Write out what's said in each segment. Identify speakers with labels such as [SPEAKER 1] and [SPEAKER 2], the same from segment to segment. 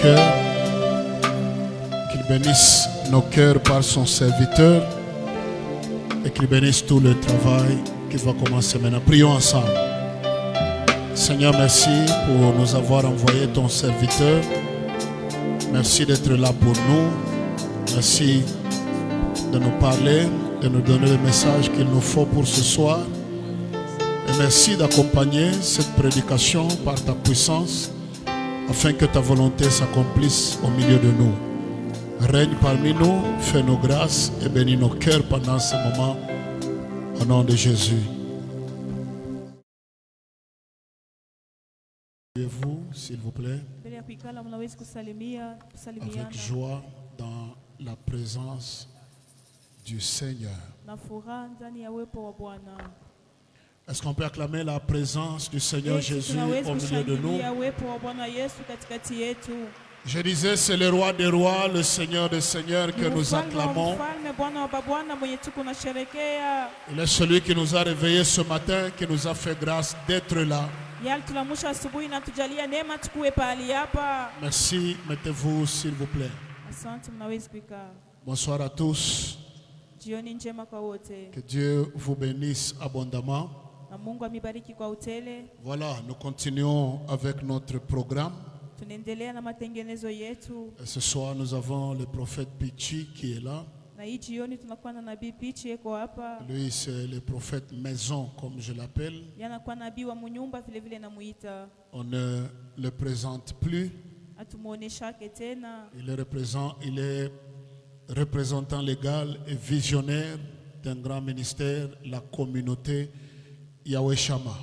[SPEAKER 1] cœurs, qu'il bénisse nos cœurs par son serviteur et qu'il bénisse tout le travail qui va commencer maintenant. Prions ensemble. Seigneur, merci pour nous avoir envoyé ton serviteur. Merci d'être là pour nous. Merci de nous parler, de nous donner le message qu'il nous faut pour ce soir. Et merci d'accompagner cette prédication par ta puissance afin que ta volonté s'accomplisse au milieu de nous. Règne parmi nous, fais nos grâces et bénis nos cœurs pendant ce moment. Au nom de Jésus. Vous, s'il vous plaît, avec joie dans la présence du Seigneur. Est-ce qu'on peut acclamer la présence du Seigneur Jésus au milieu de nous? Je disais, c'est le roi des rois, le Seigneur des seigneurs que nous acclamons. Il est celui qui nous a réveillés ce matin, qui nous a fait grâce d'être là. Merci, mettez-vous s'il vous plaît. Bonsoir à tous. Que Dieu vous bénisse abondamment. Voilà, nous continuons avec notre programme. Et ce soir, nous avons le prophète Pichi qui est là. Lui, c'est le prophète maison, comme je l'appelle. On ne le présente plus. Il est représentant légal et visionnaire d'un grand ministère, la communauté Yahweh Shama.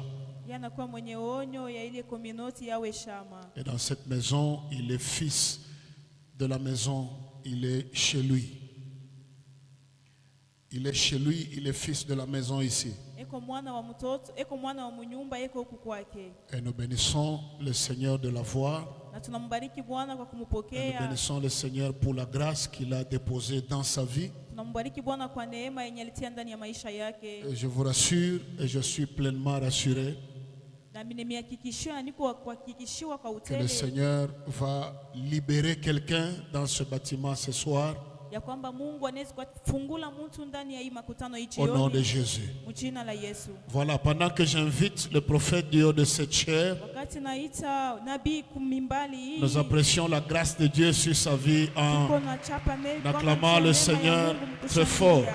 [SPEAKER 1] Et dans cette maison, il est fils de la maison, il est chez lui. Il est chez lui, il est fils de la maison ici. Et nous bénissons le Seigneur de l'avoir. Et nous bénissons le Seigneur pour la grâce qu'il a déposée dans sa vie. Et je vous rassure et je suis pleinement rassuré que le Seigneur va libérer quelqu'un dans ce bâtiment ce soir. Au nom de Jésus. Voilà, pendant que j'invite le prophète du haut de cette chair, nous apprécions la grâce de Dieu sur sa vie en acclamant le Seigneur très fort.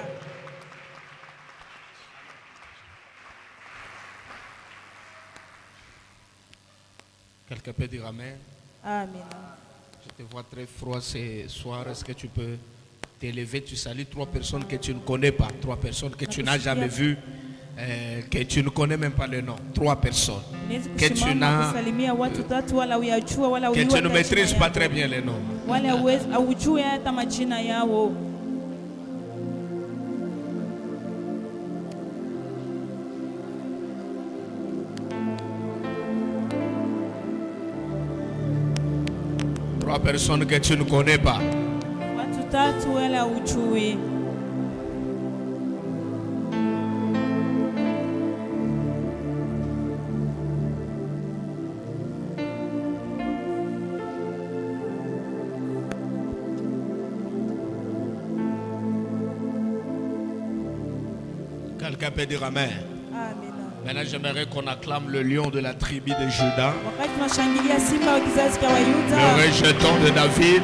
[SPEAKER 2] Quelqu'un peut dire Amen.
[SPEAKER 3] Amen.
[SPEAKER 2] Je te vois très froid ce soir. Est-ce que tu peux t'élever? Tu salues 3 personnes que tu ne connais pas, 3 personnes que tu n'as jamais vues, que tu ne connais même pas le nom. 3 personnes que tu ne maîtrises pas très bien les noms. Personnes que tu ne connais pas. Quelqu'un peut dire Amen. Maintenant, j'aimerais qu'on acclame le lion de la tribu de Juda, le rejeton de David.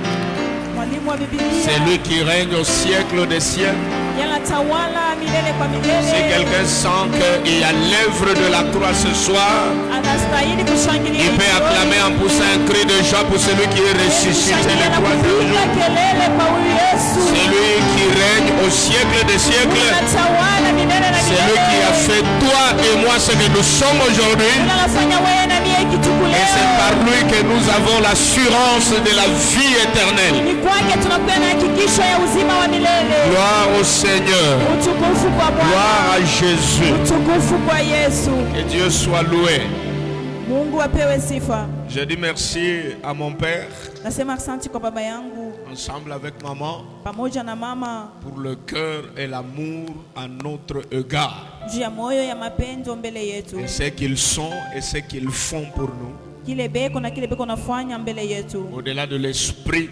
[SPEAKER 2] C'est lui qui règne au siècle des siècles. Si quelqu'un sent qu'il y a l'œuvre de la croix ce soir, il peut acclamer en poussant un cri de joie pour celui qui est ressuscité le troisième jour. C'est lui qui règne au siècle des siècles. C'est lui qui a fait toi et moi ce que nous sommes aujourd'hui. Et c'est par lui que nous avons l'assurance de la vie éternelle. Gloire au Seigneur. Gloire à Jésus. Que Dieu soit loué. Je dis merci à mon père, ensemble avec maman, pour le cœur et l'amour à notre égard. Et ce qu'ils sont et ce qu'ils font pour nous.
[SPEAKER 3] kile beko na kile beko nafanya mbele yetu.
[SPEAKER 2] Au-delà de l'esprit,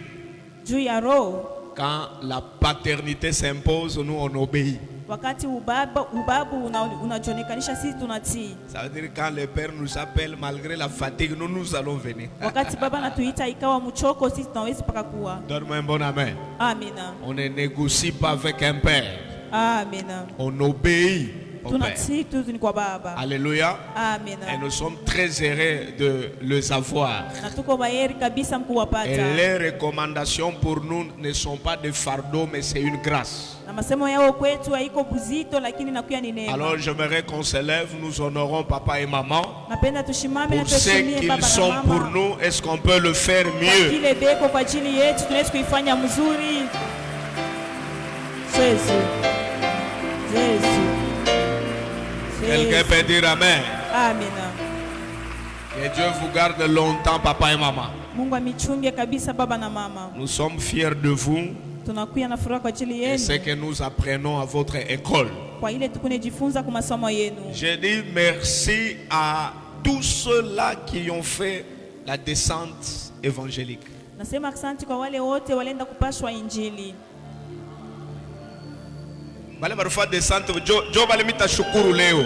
[SPEAKER 3] Juu ya roho,
[SPEAKER 2] quand la paternité s'impose, nous on obéit.
[SPEAKER 3] wakati ubabu unajionekanisha sisi tunatii.
[SPEAKER 2] Ça veut dire quand le père nous appelle malgré la fatigue, nous allons venir.
[SPEAKER 3] Wakati baba anatuita ikawa mchoko, sisi tunaweza paka kuwa.
[SPEAKER 2] Donne-moi un bon amen.
[SPEAKER 3] Amina.
[SPEAKER 2] On ne négocie pas avec un père.
[SPEAKER 3] Amina.
[SPEAKER 2] On obéit au père.
[SPEAKER 3] Tunatii tu ni kwa baba.
[SPEAKER 2] Alléluia.
[SPEAKER 3] Amina.
[SPEAKER 2] Et nous sommes très heureux de les avoir.
[SPEAKER 3] Na tuko bayeri kabisa mkuwapata.
[SPEAKER 2] Et les recommandations pour nous ne sont pas de fardeau, mais c'est une grâce.
[SPEAKER 3] Na masemo yao kwetu haiko buzito, lakini nakuya ni neema.
[SPEAKER 2] Alors j'aimerais qu'on se lève, nous honorons papa et maman.
[SPEAKER 3] Napenda tushimame na
[SPEAKER 2] Pour ce
[SPEAKER 3] tuheshimie
[SPEAKER 2] qu'ils
[SPEAKER 3] baba na
[SPEAKER 2] sont
[SPEAKER 3] mama.
[SPEAKER 2] pour nous, est-ce qu'on peut le faire mieux?
[SPEAKER 3] Kile beko kwa ajili yetu tunaweza kuifanya mzuri. Yesu. Yesu.
[SPEAKER 2] Quelqu'un peut dire amen.
[SPEAKER 3] Amina.
[SPEAKER 2] Que Dieu vous garde longtemps, papa et maman.
[SPEAKER 3] Mungu amichunge kabisa baba na mama.
[SPEAKER 2] Nous sommes fiers de vous
[SPEAKER 3] Tunakuya na furaha kwa ajili
[SPEAKER 2] et
[SPEAKER 3] yenu.
[SPEAKER 2] ce que nous apprenons à votre école.
[SPEAKER 3] Kwa ile tukunejifunza kwa masomo yenu.
[SPEAKER 2] Je dis merci à tous ceux-là qui ont fait la descente évangélique.
[SPEAKER 3] Nasema asante kwa wale wote walienda kupashwa injili.
[SPEAKER 2] Wale barufaa descente, jo bale mitashukuru leo.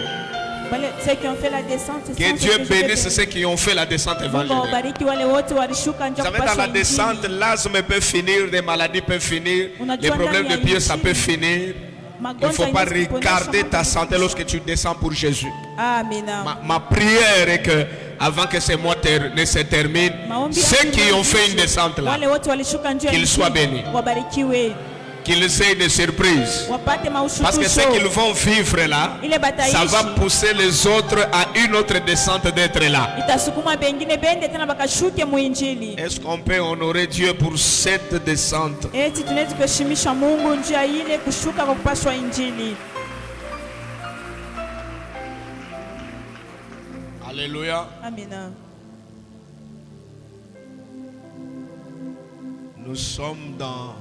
[SPEAKER 3] Wale ceux qui ont fait la descente.
[SPEAKER 2] Que Dieu bénisse ceux qui ont fait la descente évangélique.
[SPEAKER 3] Mungu awabariki wale wote walishuka nje
[SPEAKER 2] Vous savez, dans
[SPEAKER 3] kupashwa
[SPEAKER 2] la descente,
[SPEAKER 3] injili.
[SPEAKER 2] l'asthme peut finir, les maladies peuvent finir, les problèmes de pied, ça peut finir. Il ne faut pas regarder ta santé lorsque tu descends pour Jésus.
[SPEAKER 3] Amina.
[SPEAKER 2] Ma prière est que, avant que ce mois ne se termine, ceux qui ont fait une descente là,
[SPEAKER 3] wale wote walishuka nje
[SPEAKER 2] qu'ils soient bénis,
[SPEAKER 3] wabarikiwe,
[SPEAKER 2] qu'ils aient des surprises.
[SPEAKER 3] wapate
[SPEAKER 2] Parce que ce qu'ils
[SPEAKER 3] maushutusho.
[SPEAKER 2] vont vivre là,
[SPEAKER 3] Ile
[SPEAKER 2] ça va
[SPEAKER 3] bataishi
[SPEAKER 2] pousser les autres à une autre descente d'être là.
[SPEAKER 3] itasukuma bengine bende tena bakashuke muinjili.
[SPEAKER 2] Est-ce qu'on peut honorer Dieu pour cette descente?
[SPEAKER 3] Eti tunaweza kuheshimisha Mungu njia ile kushuka kwa kupashwa injili.
[SPEAKER 2] Alléluia.
[SPEAKER 3] Amina.
[SPEAKER 2] Nous sommes dans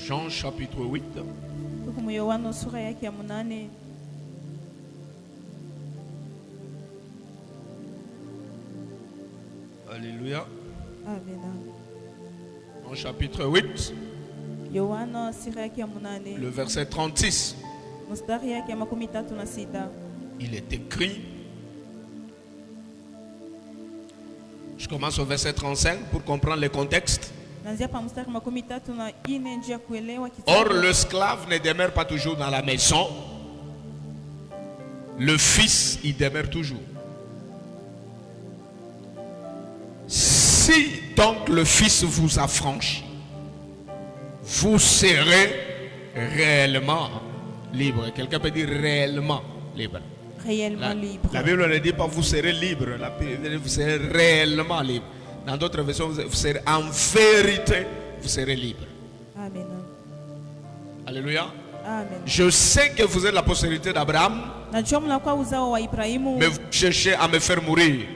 [SPEAKER 2] Jean chapitre 8.
[SPEAKER 3] Tuko mu Yohana sura yake ya 8.
[SPEAKER 2] Alléluia.
[SPEAKER 3] Amina.
[SPEAKER 2] Jean chapitre 8,
[SPEAKER 3] Yohana sura yake ya 8.
[SPEAKER 2] le verset 36.
[SPEAKER 3] Mstari yake ya 36.
[SPEAKER 2] Il est écrit. Je commence au verset 35 pour comprendre le contexte.
[SPEAKER 3] Naanzia pa mstari 34 njia kuelewa
[SPEAKER 2] Or,
[SPEAKER 3] kitabu.
[SPEAKER 2] l'esclave ne demeure pas toujours dans la maison. Le fils y demeure toujours. Si donc le fils vous affranchit, vous serez réellement libre. Quelqu'un peut dire réellement libre.
[SPEAKER 3] Réellement libre.
[SPEAKER 2] La Bible ne dit pas vous serez libre. La Bible dit vous serez réellement libre. Dans d'autres versions, vous serez en vérité, vous serez libre.
[SPEAKER 3] Amen.
[SPEAKER 2] Alléluia.
[SPEAKER 3] Amen.
[SPEAKER 2] Je sais que vous êtes la postérité d'Abraham,
[SPEAKER 3] Najua mnakuwa uzao wa Ibrahimu,
[SPEAKER 2] mais vous cherchez à me faire mourir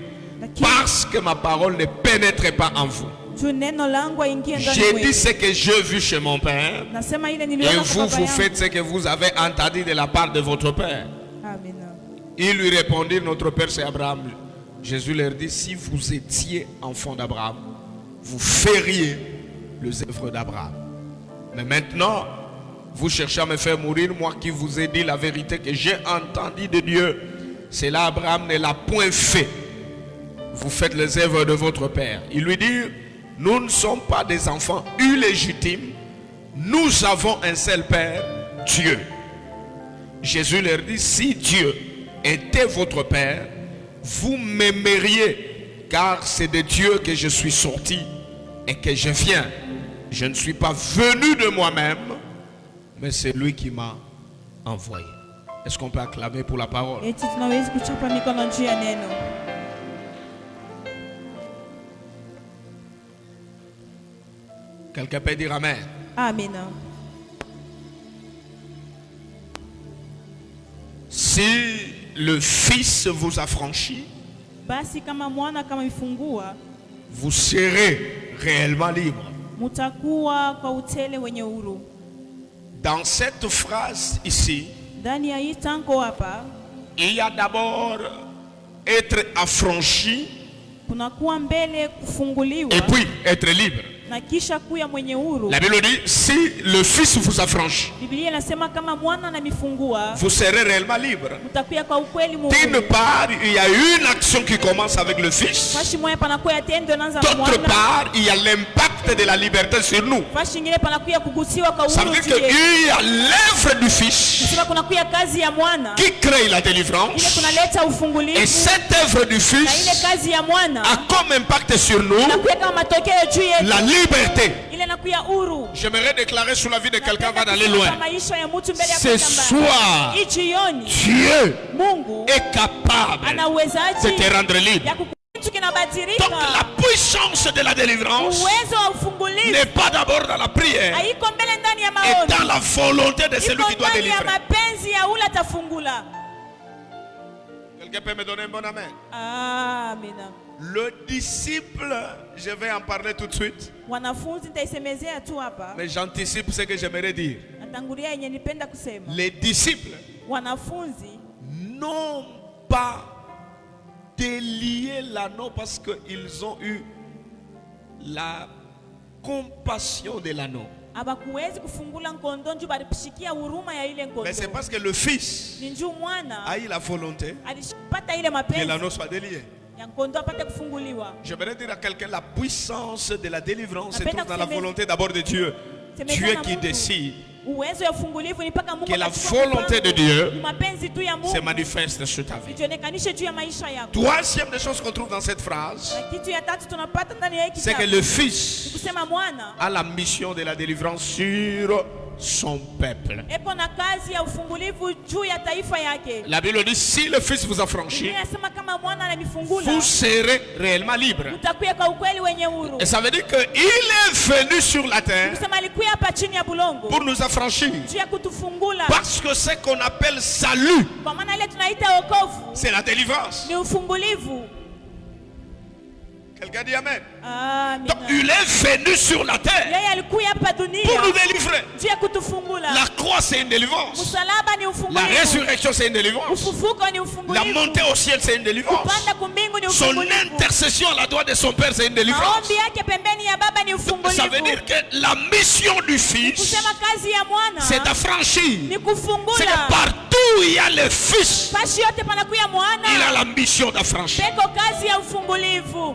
[SPEAKER 3] lakini
[SPEAKER 2] parce que ma parole ne pénètre pas en vous.
[SPEAKER 3] juu neno langu aingie ndani
[SPEAKER 2] J'ai
[SPEAKER 3] mwenu.
[SPEAKER 2] dit ce que j'ai vu chez mon père,
[SPEAKER 3] Nasema ile
[SPEAKER 2] et
[SPEAKER 3] niliona
[SPEAKER 2] vous,
[SPEAKER 3] kwa baba
[SPEAKER 2] vous
[SPEAKER 3] yangu.
[SPEAKER 2] faites ce que vous avez entendu de la part de votre père.
[SPEAKER 3] Amen.
[SPEAKER 2] Ils lui répondirent, notre père c'est Abraham. Jésus leur dit, si vous étiez enfant d'Abraham, vous feriez les œuvres d'Abraham. Mais maintenant, vous cherchez à me faire mourir, moi qui vous ai dit la vérité que j'ai entendue de Dieu. Cela, Abraham ne l'a point fait. Vous faites les œuvres de votre père. Il lui dit, nous ne sommes pas des enfants illégitimes. Nous avons un seul père, Dieu. Jésus leur dit, si Dieu était votre père, vous m'aimeriez, car c'est de Dieu que je suis sorti et que je viens. Je ne suis pas venu de moi-même, mais c'est lui qui m'a envoyé. Est-ce qu'on peut acclamer pour la parole?
[SPEAKER 3] Eti tunaweza kuchapa mikono juu ya neno.
[SPEAKER 2] Quelqu'un peut dire amen.
[SPEAKER 3] Amen.
[SPEAKER 2] Si le Fils vous affranchit,
[SPEAKER 3] Basi kama mwana kama ifungua,
[SPEAKER 2] vous serez réellement libre.
[SPEAKER 3] mutakuwa kwa utele wenye huru.
[SPEAKER 2] Dans cette phrase ici,
[SPEAKER 3] Ndani ya hii tanko hapa
[SPEAKER 2] il y a d'abord être affranchi
[SPEAKER 3] kunakuwa mbele kufunguliwa
[SPEAKER 2] et puis être libre.
[SPEAKER 3] na kisha kuya mwenye huru.
[SPEAKER 2] La Bible dit, si le Fils vous affranchit,
[SPEAKER 3] Biblia inasema kama mwana anamifungua
[SPEAKER 2] vous serez réellement libre.
[SPEAKER 3] mtakuya kwa ukweli Mungu.
[SPEAKER 2] D'une part, il y a une action qui commence avec le Fils.
[SPEAKER 3] Fashi moja panakuya tendo naanza na
[SPEAKER 2] D'autre
[SPEAKER 3] mwana.
[SPEAKER 2] part, il y a l'impact de la liberté sur nous.
[SPEAKER 3] Fashi nyingine panakuya kugusiwa kwa
[SPEAKER 2] Ça veut
[SPEAKER 3] uhuru.
[SPEAKER 2] dire qu'il y a l'œuvre du Fils
[SPEAKER 3] Sema kunakuya kazi ya mwana
[SPEAKER 2] qui crée la
[SPEAKER 3] ile
[SPEAKER 2] délivrance.
[SPEAKER 3] kunaleta
[SPEAKER 2] Et
[SPEAKER 3] ufungulivu
[SPEAKER 2] cette œuvre du
[SPEAKER 3] na ile
[SPEAKER 2] Fils
[SPEAKER 3] kazi ya mwana
[SPEAKER 2] a comme impact sur nous
[SPEAKER 3] inakuya kama matokeo juu yetu.
[SPEAKER 2] la liberté.
[SPEAKER 3] Ile nakuya huru.
[SPEAKER 2] J'aimerais déclarer sur la vie de quelqu'un avant d'aller loin.
[SPEAKER 3] Maisha ya mtu mbele ya
[SPEAKER 2] Ce
[SPEAKER 3] kwenda mbali.
[SPEAKER 2] soir,
[SPEAKER 3] Hii jioni
[SPEAKER 2] Dieu
[SPEAKER 3] Mungu
[SPEAKER 2] est capable
[SPEAKER 3] ana
[SPEAKER 2] de
[SPEAKER 3] uwezaji
[SPEAKER 2] te rendre libre.
[SPEAKER 3] ya kitu kinabadilika.
[SPEAKER 2] Donc la puissance de la délivrance
[SPEAKER 3] Uwezo wa ufungulivu
[SPEAKER 2] n'est pas d'abord dans la prière,
[SPEAKER 3] haiko mbele ndani ya
[SPEAKER 2] et
[SPEAKER 3] maombi,
[SPEAKER 2] dans la volonté de celui
[SPEAKER 3] iko
[SPEAKER 2] qui doit
[SPEAKER 3] ndani ya
[SPEAKER 2] délivrer.
[SPEAKER 3] mapenzi ya ule atafungula.
[SPEAKER 2] Quelqu'un peut me donner un bon amen?
[SPEAKER 3] Amina.
[SPEAKER 2] Le disciple, je vais en parler tout de suite,
[SPEAKER 3] Wanafunzi nitaisemezea tu hapa,
[SPEAKER 2] mais j'anticipe ce que j'aimerais dire.
[SPEAKER 3] natangulia yenye nipenda kusema.
[SPEAKER 2] Les disciples
[SPEAKER 3] Wanafunzi
[SPEAKER 2] n'ont pas délié l'anneau parce qu'ils ont eu la compassion de l'anneau.
[SPEAKER 3] habakuwezi kufungula nkondo njoo balishikia huruma ya ile nkondo.
[SPEAKER 2] Mais c'est parce que le Fils
[SPEAKER 3] Ni njoo mwana
[SPEAKER 2] a eu la volonté
[SPEAKER 3] alipata ile
[SPEAKER 2] que
[SPEAKER 3] mapenzi
[SPEAKER 2] l'anneau soit délié.
[SPEAKER 3] ya nkondo apate kufunguliwa.
[SPEAKER 2] J'aimerais dire à quelqu'un, la puissance de la délivrance se
[SPEAKER 3] Napenda
[SPEAKER 2] trouve dans la
[SPEAKER 3] kuseme-
[SPEAKER 2] volonté d'abord de Dieu.
[SPEAKER 3] Semekana
[SPEAKER 2] Dieu qui
[SPEAKER 3] Mungu.
[SPEAKER 2] décide
[SPEAKER 3] Uwezo ya ufungulivu ni paka Mungu
[SPEAKER 2] que la
[SPEAKER 3] akachukua
[SPEAKER 2] volonté de
[SPEAKER 3] mpango.
[SPEAKER 2] Dieu
[SPEAKER 3] Ni mapenzi tu ya
[SPEAKER 2] se
[SPEAKER 3] Mungu
[SPEAKER 2] manifeste sur ta vie.
[SPEAKER 3] ijionekanishe juu ya maisha yako.
[SPEAKER 2] Troisième des choses qu'on trouve dans cette phrase,
[SPEAKER 3] Na kitu ya tatu tunapata ndani ya hiki
[SPEAKER 2] c'est que
[SPEAKER 3] kitabu
[SPEAKER 2] le Fils
[SPEAKER 3] kusema mwana
[SPEAKER 2] a la mission de la délivrance sur son peuple.
[SPEAKER 3] epo na kazi ya ufungulivu juu ya taifa yake.
[SPEAKER 2] La Bible dit, si le Fils vous affranchit,
[SPEAKER 3] Biblia inasema kama mwana ananifungula
[SPEAKER 2] vous serez réellement libre.
[SPEAKER 3] utakuya kwa ukweli wenye huru.
[SPEAKER 2] Et ça veut dire qu'il est venu sur la terre
[SPEAKER 3] Kusema alikuya hapa chini ya bulongo
[SPEAKER 2] pour nous affranchir.
[SPEAKER 3] juu ya kutufungula,
[SPEAKER 2] Parce que ce qu'on appelle salut,
[SPEAKER 3] kwa maana ile tunaita wokovu
[SPEAKER 2] c'est la délivrance.
[SPEAKER 3] ni ufungulivu.
[SPEAKER 2] Quelqu'un dit Amen.
[SPEAKER 3] Amina.
[SPEAKER 2] Donc il est venu sur la terre
[SPEAKER 3] Yeye alikuya hapa
[SPEAKER 2] pour
[SPEAKER 3] dunia
[SPEAKER 2] nous délivrer.
[SPEAKER 3] juu ya kutufungula.
[SPEAKER 2] La croix, c'est une délivrance.
[SPEAKER 3] Msalaba ni
[SPEAKER 2] La
[SPEAKER 3] ufungulivu.
[SPEAKER 2] résurrection, c'est une délivrance.
[SPEAKER 3] Ufufuko ni
[SPEAKER 2] La
[SPEAKER 3] ufungulivu.
[SPEAKER 2] montée au ciel, c'est une délivrance.
[SPEAKER 3] Kupanda kumbingu ni
[SPEAKER 2] Son
[SPEAKER 3] ufungulivu.
[SPEAKER 2] intercession à la droite de son Père, c'est une délivrance.
[SPEAKER 3] Maombi yake pembeni ya baba ni
[SPEAKER 2] Ça veut
[SPEAKER 3] ufungulivu.
[SPEAKER 2] dire que la mission du Fils,
[SPEAKER 3] Kusema kazi ya mwana
[SPEAKER 2] c'est d'affranchir.
[SPEAKER 3] ni
[SPEAKER 2] C'est que
[SPEAKER 3] kufungula.
[SPEAKER 2] partout où il y a le Fils,
[SPEAKER 3] Pashi yote panakuya
[SPEAKER 2] il a
[SPEAKER 3] mwana.
[SPEAKER 2] la mission d'affranchir.
[SPEAKER 3] Peko kazi ya ufungulivu.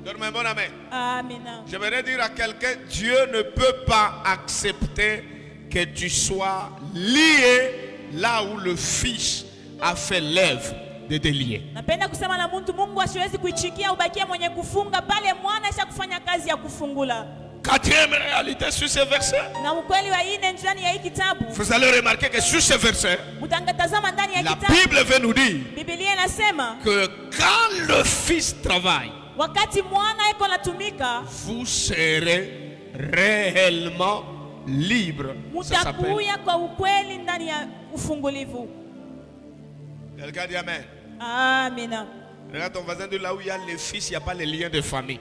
[SPEAKER 2] Donne-moi un bon amen.
[SPEAKER 3] Amina.
[SPEAKER 2] J'aimerais dire à quelqu'un, Dieu ne peut pas accepter que tu sois lié là où le Fils a fait l'œuvre de délier.
[SPEAKER 3] Napenda kusema na mtu, Mungu asiwezi kuichikia ubakie mwenye kufunga pale mwana isha kufanya kazi ya kufungula.
[SPEAKER 2] Quatrième réalité sur ce verset,
[SPEAKER 3] Na ukweli wa ine ndani ya hii kitabu,
[SPEAKER 2] vous allez remarquer que sur ce verset,
[SPEAKER 3] mtangatazama ndani ya
[SPEAKER 2] la
[SPEAKER 3] kitabu,
[SPEAKER 2] Bible veut nous dire
[SPEAKER 3] Biblia inasema
[SPEAKER 2] que quand le Fils travaille,
[SPEAKER 3] wakati mwana iko natumika,
[SPEAKER 2] vous serez réellement libre. Ça s'appelle.
[SPEAKER 3] mutakuya kwa ukweli ndani ya ufungulivu.
[SPEAKER 2] Quelqu'un dit Amen.
[SPEAKER 3] Amina.
[SPEAKER 2] Regarde ton voisin, de là où il y a le Fils, il n'y a pas les liens de famille.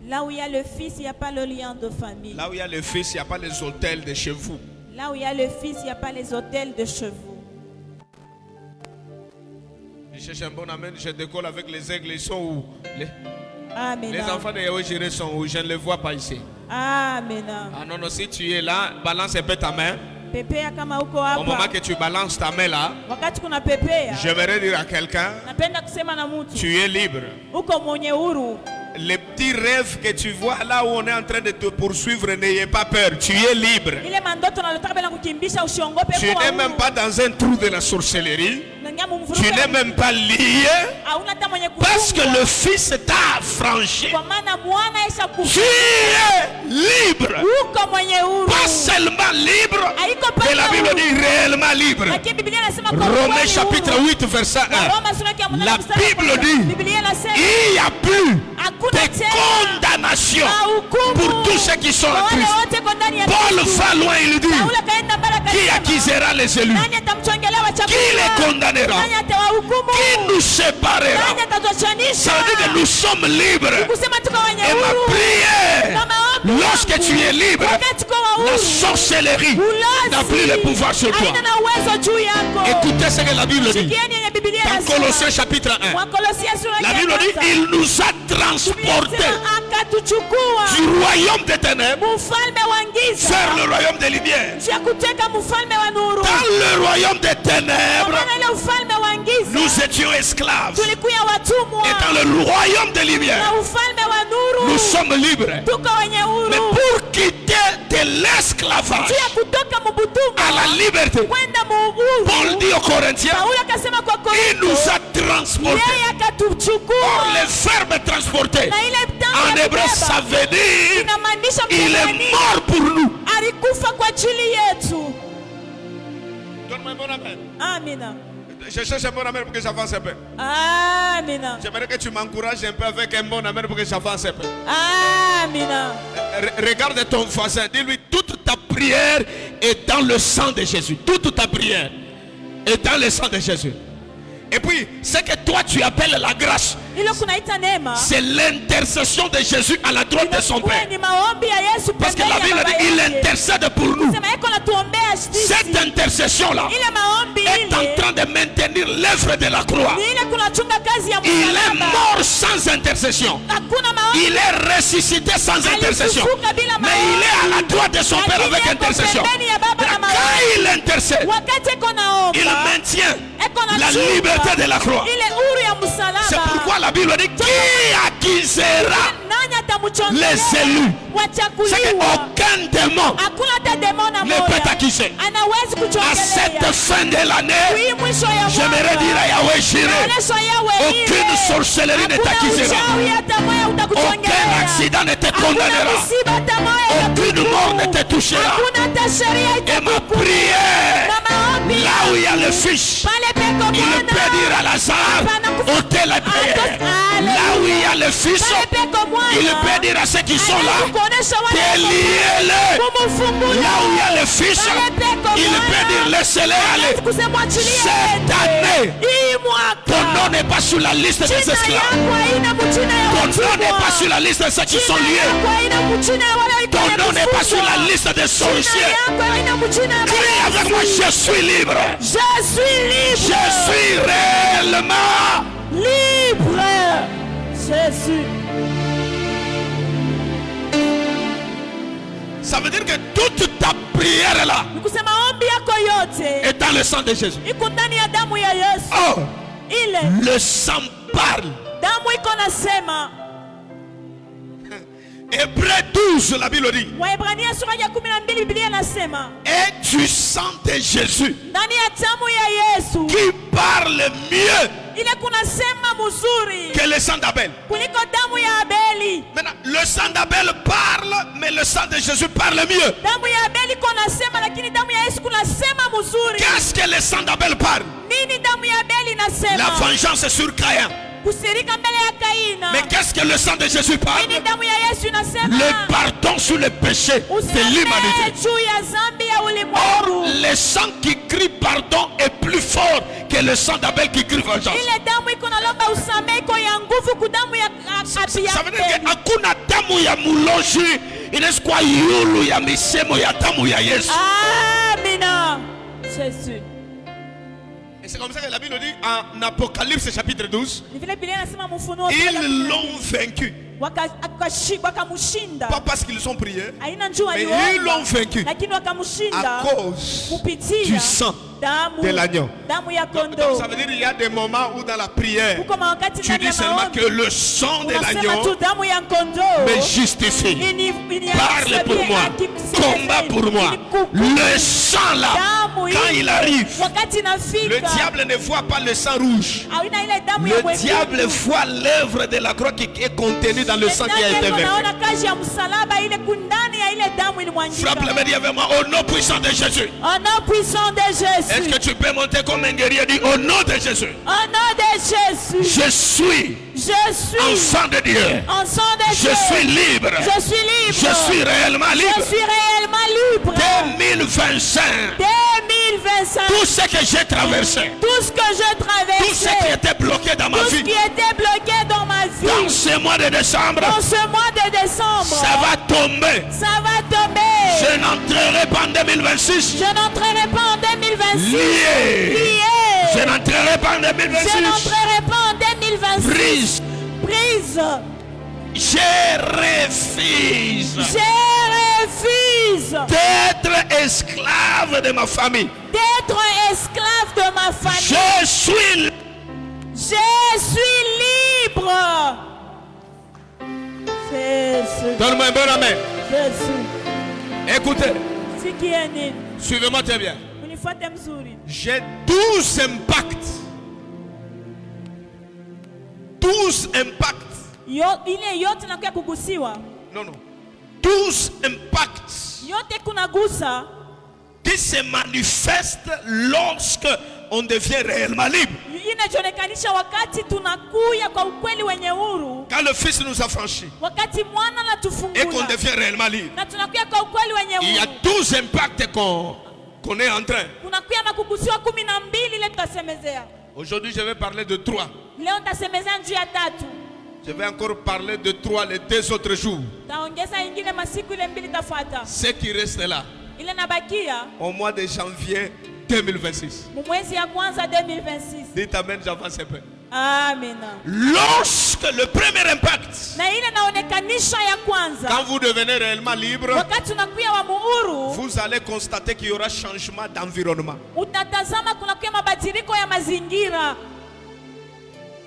[SPEAKER 3] Là où il y a le fils, il n'y a pas le lien de famille.
[SPEAKER 2] Là où il y a le Fils, il n'y a pas les hôtels de chez vous.
[SPEAKER 3] Là où il y a le fils, il n'y a pas les hôtels de chevaux.
[SPEAKER 2] Je cherche un bon amen, je décolle avec les aigles, ils sont où? Les
[SPEAKER 3] Amina.
[SPEAKER 2] enfants de Yahweh Jireh sont où? Je ne les vois pas ici.
[SPEAKER 3] Amina.
[SPEAKER 2] Ah non, non, si tu es là, balance un peu ta main.
[SPEAKER 3] Pepea kama uko
[SPEAKER 2] Au moment
[SPEAKER 3] hapa.
[SPEAKER 2] que tu balances ta main là,
[SPEAKER 3] Wakati kuna pepea,
[SPEAKER 2] j'aimerais dire à quelqu'un,
[SPEAKER 3] napenda kusema na mtu,
[SPEAKER 2] tu es libre.
[SPEAKER 3] uko mwenye huru.
[SPEAKER 2] Les petits rêves que tu vois là où on est en train de te poursuivre, n'ayez pas peur, tu es libre.
[SPEAKER 3] Ile mandoto nalotaka bila kukimbisha usiongope
[SPEAKER 2] Tu
[SPEAKER 3] kuwa
[SPEAKER 2] n'es même
[SPEAKER 3] huru.
[SPEAKER 2] pas dans un trou de la sorcellerie.
[SPEAKER 3] Nangia mumvuruge.
[SPEAKER 2] Tu n'es même pas lié
[SPEAKER 3] Hauna hata mwenye
[SPEAKER 2] parce que
[SPEAKER 3] kufungwa.
[SPEAKER 2] le Fils t'a affranchi.
[SPEAKER 3] Kwa maana mwana isha
[SPEAKER 2] Tu
[SPEAKER 3] kufa.
[SPEAKER 2] es libre.
[SPEAKER 3] Uko mwenye huru.
[SPEAKER 2] Pas seulement libre,
[SPEAKER 3] Haiko
[SPEAKER 2] mais la
[SPEAKER 3] paka
[SPEAKER 2] Bible
[SPEAKER 3] huru.
[SPEAKER 2] dit réellement libre.
[SPEAKER 3] Lakini Biblia inasema kwa
[SPEAKER 2] Romains
[SPEAKER 3] kweli
[SPEAKER 2] chapitre
[SPEAKER 3] huru.
[SPEAKER 2] 8 verset 1.
[SPEAKER 3] Roma sura ya 8
[SPEAKER 2] La
[SPEAKER 3] mstari wa
[SPEAKER 2] Bible
[SPEAKER 3] kwanza.
[SPEAKER 2] dit,
[SPEAKER 3] Biblia inasema
[SPEAKER 2] il n'y a plus
[SPEAKER 3] hakuna
[SPEAKER 2] de
[SPEAKER 3] tena
[SPEAKER 2] condamnation
[SPEAKER 3] hukumu
[SPEAKER 2] pour tous ceux qui sont en
[SPEAKER 3] kwa wale
[SPEAKER 2] Christ.
[SPEAKER 3] wote kwa ndani ya
[SPEAKER 2] Paul
[SPEAKER 3] Kristo.
[SPEAKER 2] va loin, il dit,
[SPEAKER 3] Paulo kaenda mbele
[SPEAKER 2] qui
[SPEAKER 3] akasema,
[SPEAKER 2] accusera les élus?
[SPEAKER 3] nani atamchongelea wachaguliwa?
[SPEAKER 2] Qui les condamnera?
[SPEAKER 3] Nani atawahukumu?
[SPEAKER 2] Qui nous séparera?
[SPEAKER 3] Nani atatuachanisha?
[SPEAKER 2] Ça veut dire que nous sommes libres.
[SPEAKER 3] Kusema tuko wenye
[SPEAKER 2] Et ma
[SPEAKER 3] huru.
[SPEAKER 2] prière,
[SPEAKER 3] Kama ombi
[SPEAKER 2] lorsque
[SPEAKER 3] langu,
[SPEAKER 2] tu es libre,
[SPEAKER 3] wakati uko wa
[SPEAKER 2] la
[SPEAKER 3] huru,
[SPEAKER 2] sorcellerie
[SPEAKER 3] ulazi
[SPEAKER 2] n'a plus le pouvoir sur toi.
[SPEAKER 3] haina na uwezo juu yako.
[SPEAKER 2] Écoutez ce que la Bible dit.
[SPEAKER 3] Sikieni yenye Biblia
[SPEAKER 2] Dans Colossiens chapitre 1. La Bible dit, il nous a transportés du royaume des ténèbres vers le royaume des lumières. Dans le royaume des ténèbres, nous étions esclaves. Et dans le royaume des lumières, nous sommes libres. Mais pour quitter de l'esclavage à la liberté, Paul dit aux Corinthiens, il nous a transportés. Or, le verbe transporter en hébreu, ça veut dire il est mort pour nous. Donne-moi un bon amen.
[SPEAKER 3] Amina.
[SPEAKER 2] Je cherche un bon amen pour que j'avance un peu.
[SPEAKER 3] Amina.
[SPEAKER 2] J'aimerais que tu m'encourages un peu avec un bon amen pour que j'avance un peu.
[SPEAKER 3] Amina.
[SPEAKER 2] Regarde ton voisin, dis-lui, toute ta prière est dans le sang de Jésus. Toute ta prière est dans le sang de Jésus. Et puis, ce que toi tu appelles la grâce, c'est l'intercession de Jésus à la droite de son Père. Parce que la Bible dit, il intercède pour nous. Cette intercession-là est en train de maintenir l'œuvre de la croix. Il est mort sans intercession. Il est ressuscité sans intercession. Mais il est à la droite de son Père avec intercession. Quand il intercède, il maintient la liberté de la croix. C'est pourquoi la Bible dit, qui accusera les élus? C'est qu'aucun démon ne peut t'accuser. À cette fin de l'année, j'aimerais dire à Yahweh Jireh, aucune sorcellerie ne t'accusera. Aucun accident ne te condamnera. Aucune mort ne te touchera. Et ma prière, là où il y a le Fils, il peut dire à Lazare, ôtez la prière. Là où il y a le Fils, il peut dire à ceux qui sont là, déliez-les. Là où il y a le Fils, il peut dire laissez-les aller. Cette année, ton nom n'est pas sur la liste des esclaves. Ton nom n'est pas sur la liste de ceux qui sont liés. Ton nom n'est pas sur la liste des sorciers. Crie avec moi, je suis libre.
[SPEAKER 3] Je suis libre.
[SPEAKER 2] Je suis réellement
[SPEAKER 3] libre. Jésus.
[SPEAKER 2] Ça veut dire que toute ta prière là est dans le sang de Jésus. Oh, le sang parle. Hébreux 12, la Bible dit. Et du sang de Jésus qui parle mieux que le sang d'Abel. Maintenant, le sang d'Abel parle, mais le sang de Jésus parle mieux. Qu'est-ce que le sang d'Abel parle? La vengeance sur Caïn. Mais qu'est-ce que le sang de Jésus parle? Le pardon sur le péché de l'humanité. Or, le sang qui crie pardon est plus fort que le sang d'Abel qui crie vengeance. Ça veut dire que hakuna damu ya muloji ineskwa yulu ya misemo ya damu ya Yesu.
[SPEAKER 3] Amina. Jésus.
[SPEAKER 2] C'est comme ça que la Bible dit en Apocalypse chapitre 12, ils l'ont vaincu. Pas parce qu'ils ont prié, mais ils l'ont vaincu à cause du sang de l'agneau. Donc ça veut dire qu'il y a des moments où dans la prière, tu dis seulement que le sang de l'agneau me justifie. Parle pour moi, combat pour moi. Le sang là, quand il arrive, le diable ne voit pas le sang rouge. Le diable voit l'œuvre de la croix qui est contenue dans le sang qui a été versé. Frappe le médias avec moi au nom puissant de Jésus.
[SPEAKER 3] Au nom puissant de Jésus.
[SPEAKER 2] Est-ce que tu peux monter comme un guerrier? Dit au nom de Jésus.
[SPEAKER 3] Au nom de Jésus.
[SPEAKER 2] Je suis enfant de Dieu. Je suis libre.
[SPEAKER 3] Je suis libre.
[SPEAKER 2] Je suis réellement libre.
[SPEAKER 3] Je suis réellement libre.
[SPEAKER 2] 2025.
[SPEAKER 3] 2025.
[SPEAKER 2] Tout ce que j'ai traversé.
[SPEAKER 3] Tout ce que j'ai traversé.
[SPEAKER 2] Tout ce qui était bloqué dans ma vie.
[SPEAKER 3] Tout ce qui était bloqué dans ma vie.
[SPEAKER 2] Dans ce mois de décembre.
[SPEAKER 3] Dans ce mois de décembre.
[SPEAKER 2] Ça va tomber.
[SPEAKER 3] Ça va tomber.
[SPEAKER 2] Je n'entrerai pas en 2026.
[SPEAKER 3] Je n'entrerai pas en 2026.
[SPEAKER 2] Lié. Je n'entrerai pas en 2026.
[SPEAKER 3] Je n'entrerai pas en 2026.
[SPEAKER 2] Brise.
[SPEAKER 3] Brise.
[SPEAKER 2] Je refuse
[SPEAKER 3] Je refuse
[SPEAKER 2] d'être esclave de ma famille.
[SPEAKER 3] d'être esclave de ma famille.
[SPEAKER 2] Je suis
[SPEAKER 3] libre. Jésus.
[SPEAKER 2] Donne-moi un bon amen.
[SPEAKER 3] Jésus.
[SPEAKER 2] Écoutez,
[SPEAKER 3] Sikieni.
[SPEAKER 2] suivez-moi très bien.
[SPEAKER 3] Unifuate mzuri.
[SPEAKER 2] J'ai 12 impacts. 12 impacts.
[SPEAKER 3] Ile yote nakuya kugusiwa.
[SPEAKER 2] Non, non. 12 impacts
[SPEAKER 3] Yote kunagusa
[SPEAKER 2] qui se manifestent lorsque on devient réellement libre.
[SPEAKER 3] inajionekanisha wakati tunakuya kwa ukweli wenye huru.
[SPEAKER 2] Quand le Fils nous a franchis
[SPEAKER 3] Wakati mwana
[SPEAKER 2] et qu'on
[SPEAKER 3] natufungula
[SPEAKER 2] devient réellement libre,
[SPEAKER 3] na tunakuya kwa ukweli wenye
[SPEAKER 2] il y a
[SPEAKER 3] huru.
[SPEAKER 2] 12 impacts qu'on est en train.
[SPEAKER 3] Kunakuya na kugusiwa 12 ile tutasemezea.
[SPEAKER 2] Aujourd'hui, je vais parler de 3.
[SPEAKER 3] Leo nitasemezea njia 3.
[SPEAKER 2] Je vais encore parler de 3 les 2 autres jours.
[SPEAKER 3] Taongeza ingine masiku ile 2 tafuata.
[SPEAKER 2] Ce qui reste là,
[SPEAKER 3] Ile nabakia
[SPEAKER 2] au mois de janvier 2026.
[SPEAKER 3] mwezi ya kwanza 2026.
[SPEAKER 2] Dites amen, j'avance un peu.
[SPEAKER 3] Amina.
[SPEAKER 2] Lorsque le premier impact,
[SPEAKER 3] Na ile naonekanisha ya kwanza.
[SPEAKER 2] quand vous devenez réellement libre,
[SPEAKER 3] Wakati tunakuya wa muhuru,
[SPEAKER 2] vous allez constater qu'il y aura changement d'environnement.
[SPEAKER 3] utatazama kunakuya mabadiliko ya mazingira.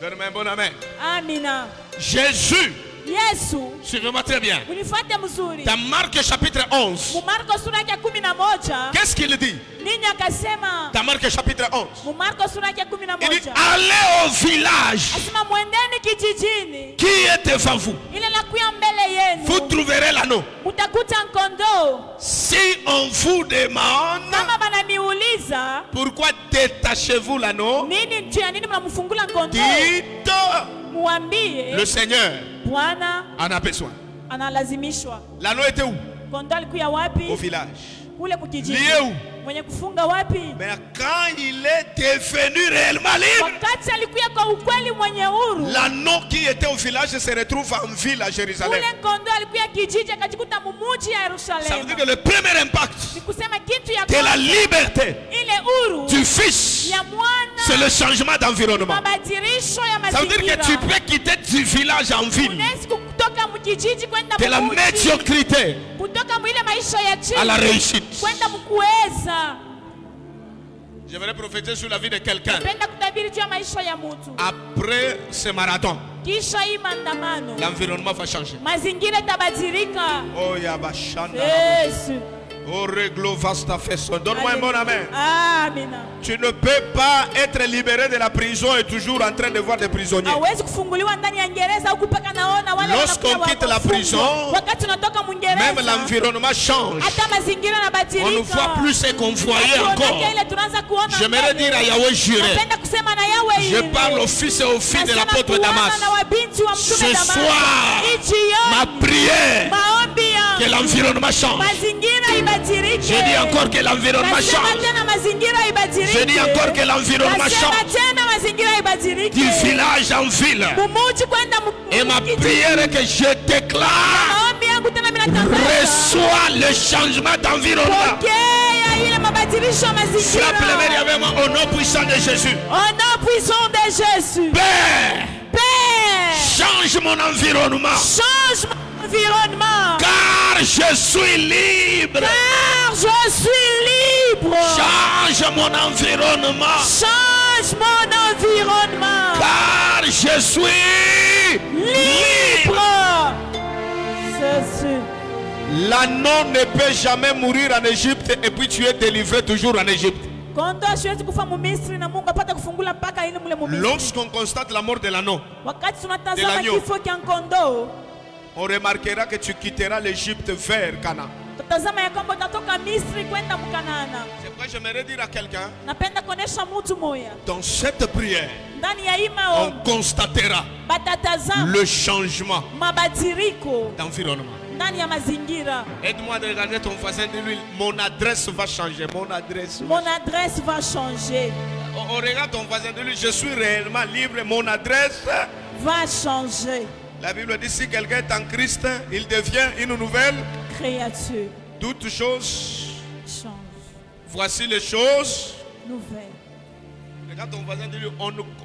[SPEAKER 2] Donne-moi un bon amen.
[SPEAKER 3] Amina.
[SPEAKER 2] Jésus,
[SPEAKER 3] Yesu,
[SPEAKER 2] suivez-moi très bien.
[SPEAKER 3] unifuate mzuri.
[SPEAKER 2] Dans Marc chapitre 11,
[SPEAKER 3] Mumarko sura yake 11,
[SPEAKER 2] qu'est-ce qu'il dit?
[SPEAKER 3] nini akasema?
[SPEAKER 2] Dans Marc chapitre 11,
[SPEAKER 3] Mumarko sura yake
[SPEAKER 2] il dit
[SPEAKER 3] 11.
[SPEAKER 2] allez au village
[SPEAKER 3] Asema mwendeni kijijini.
[SPEAKER 2] qui est devant vous.
[SPEAKER 3] Ile la kuya mbele
[SPEAKER 2] Vous
[SPEAKER 3] yenu.
[SPEAKER 2] trouverez l'anneau.
[SPEAKER 3] Utakuta kondoo.
[SPEAKER 2] Si on vous demande
[SPEAKER 3] Kama bananiuliza,
[SPEAKER 2] pourquoi détachez-vous l'anneau,
[SPEAKER 3] nini juu ya nini mnamfungula kondoo?
[SPEAKER 2] dites
[SPEAKER 3] Muambie
[SPEAKER 2] le Seigneur
[SPEAKER 3] Bwana
[SPEAKER 2] en a besoin.
[SPEAKER 3] analazimishwa.
[SPEAKER 2] L'anneau était où?
[SPEAKER 3] Kondoo alikuya wapi?
[SPEAKER 2] Au village.
[SPEAKER 3] Kule kukijiji.
[SPEAKER 2] Lié où?
[SPEAKER 3] Mwenye kufunga wapi?
[SPEAKER 2] Mais quand il est devenu réellement libre,
[SPEAKER 3] Wakati alikuya kwa ukweli mwenye huru.
[SPEAKER 2] l'anneau qui était au village se retrouve en ville à Jérusalem.
[SPEAKER 3] Kule kondoo alikuya kijiji akajikuta mumuji ya
[SPEAKER 2] Ça veut dire
[SPEAKER 3] Yerusalemu.
[SPEAKER 2] que le premier impact
[SPEAKER 3] Ni kusema kitu ya
[SPEAKER 2] de la
[SPEAKER 3] kwanza,
[SPEAKER 2] liberté
[SPEAKER 3] ile huru
[SPEAKER 2] du Fils,
[SPEAKER 3] ya
[SPEAKER 2] c'est
[SPEAKER 3] mwana,
[SPEAKER 2] le changement d'environnement.
[SPEAKER 3] mabadilisho ya
[SPEAKER 2] Ça veut dire que tu
[SPEAKER 3] mazingira.
[SPEAKER 2] peux quitter du village en ville,
[SPEAKER 3] Unaweza kutoka mkijiji kwenda
[SPEAKER 2] de la
[SPEAKER 3] mumuji,
[SPEAKER 2] médiocrité
[SPEAKER 3] kutoka mwile maisha ya
[SPEAKER 2] à la
[SPEAKER 3] chini
[SPEAKER 2] réussite.
[SPEAKER 3] kwenda mkuweza.
[SPEAKER 2] J'aimerais prophétiser sur la vie de quelqu'un.
[SPEAKER 3] Napenda kutabiri juu ya maisha ya mtu.
[SPEAKER 2] Après ce marathon,
[SPEAKER 3] Kisha hii maandamano,
[SPEAKER 2] l'environnement va changer.
[SPEAKER 3] mazingira itabadilika.
[SPEAKER 2] Oh, Yabashanda.
[SPEAKER 3] Yesu.
[SPEAKER 2] Oh, réglo vasta fesso. Donne-moi un bon amen.
[SPEAKER 3] Amina.
[SPEAKER 2] Tu ne peux pas être libéré de la prison et toujours en train de voir des prisonniers.
[SPEAKER 3] Hawezi kufunguliwa ndani ya Uingereza huku paka naona wale
[SPEAKER 2] Lorsqu'on
[SPEAKER 3] wanakuwa
[SPEAKER 2] quitte la
[SPEAKER 3] wafungwa.
[SPEAKER 2] prison,
[SPEAKER 3] Wakati tunatoka
[SPEAKER 2] Même
[SPEAKER 3] Uingereza,
[SPEAKER 2] l'environnement change.
[SPEAKER 3] hata mazingira
[SPEAKER 2] On ne
[SPEAKER 3] yanabadilika.
[SPEAKER 2] voit plus ce qu'on voyait encore.
[SPEAKER 3] Ile tunaanza kuona.
[SPEAKER 2] J'aimerais dire à Yahweh juré.
[SPEAKER 3] Napenda kusema na Yahweh
[SPEAKER 2] Je
[SPEAKER 3] ile.
[SPEAKER 2] parle aux fils et aux filles de
[SPEAKER 3] Nasema
[SPEAKER 2] l'apôtre
[SPEAKER 3] kuona
[SPEAKER 2] Damas.
[SPEAKER 3] na wabinti wa mtume
[SPEAKER 2] Ce
[SPEAKER 3] Damas.
[SPEAKER 2] soir,
[SPEAKER 3] Hii jioni,
[SPEAKER 2] ma prière,
[SPEAKER 3] maombi
[SPEAKER 2] que
[SPEAKER 3] yangu,
[SPEAKER 2] l'environnement change.
[SPEAKER 3] mazingira ibadilike.
[SPEAKER 2] Je dis encore que l'environnement
[SPEAKER 3] Nasema
[SPEAKER 2] change.
[SPEAKER 3] tena mazingira ibadilike.
[SPEAKER 2] Je dis encore que l'environnement
[SPEAKER 3] Nasema
[SPEAKER 2] change.
[SPEAKER 3] tena mazingira ibadilike.
[SPEAKER 2] Du village en ville.
[SPEAKER 3] Mumuji kwenda
[SPEAKER 2] Et ma prière est que je déclare,
[SPEAKER 3] maombi yangu tena mimi natangaza.
[SPEAKER 2] reçois le changement d'environnement.
[SPEAKER 3] Pokea ile mabadilisho ya
[SPEAKER 2] Frappe les mains
[SPEAKER 3] mazingira.
[SPEAKER 2] avec moi au nom puissant de Jésus.
[SPEAKER 3] Au nom puissant de Jésus.
[SPEAKER 2] Père,
[SPEAKER 3] Père,
[SPEAKER 2] change mon environnement.
[SPEAKER 3] change mon environnement.
[SPEAKER 2] Car je suis libre.
[SPEAKER 3] Car je suis libre.
[SPEAKER 2] Change mon environnement.
[SPEAKER 3] Change mon environnement.
[SPEAKER 2] Car je suis libre.
[SPEAKER 3] Libre. Jésus.
[SPEAKER 2] L'anneau ne peut jamais mourir en Égypte et puis tu es délivré toujours en Égypte.
[SPEAKER 3] Kondoo hasiwezi kufa Mumisri na Mungu apate kufungula mpaka ili mule Mumisri.
[SPEAKER 2] Lorsqu'on constate la mort de l'anneau,
[SPEAKER 3] Wakati
[SPEAKER 2] De
[SPEAKER 3] tunatazama
[SPEAKER 2] l'agneau.
[SPEAKER 3] kifo cha kondoo,
[SPEAKER 2] on remarquera que tu quitteras l'Égypte vers Canaan.
[SPEAKER 3] tutazama ya kwamba utatoka Misri kwenda Mkanaana.
[SPEAKER 2] C'est pourquoi j'aimerais dire à quelqu'un,
[SPEAKER 3] Napenda kuonesha mtu moya
[SPEAKER 2] dans cette prière,
[SPEAKER 3] ndani ya hii
[SPEAKER 2] on
[SPEAKER 3] maombi
[SPEAKER 2] constatera
[SPEAKER 3] batatazama
[SPEAKER 2] le changement
[SPEAKER 3] mabadiliko
[SPEAKER 2] d'environnement.
[SPEAKER 3] ndani ya mazingira.
[SPEAKER 2] Aide-moi à regarder ton voisin, dis-lui, mon adresse va changer, mon adresse.
[SPEAKER 3] Mon adresse va changer.
[SPEAKER 2] On regarde ton voisin, dis-lui, je suis réellement libre, mon adresse.
[SPEAKER 3] Va changer.
[SPEAKER 2] La Bible dit, si quelqu'un est en Christ, il devient une nouvelle.
[SPEAKER 3] Créature.
[SPEAKER 2] Toutes choses,
[SPEAKER 3] Change.
[SPEAKER 2] voici les choses.
[SPEAKER 3] Nouvelle.
[SPEAKER 2] Regarde ton voisin, dis-lui,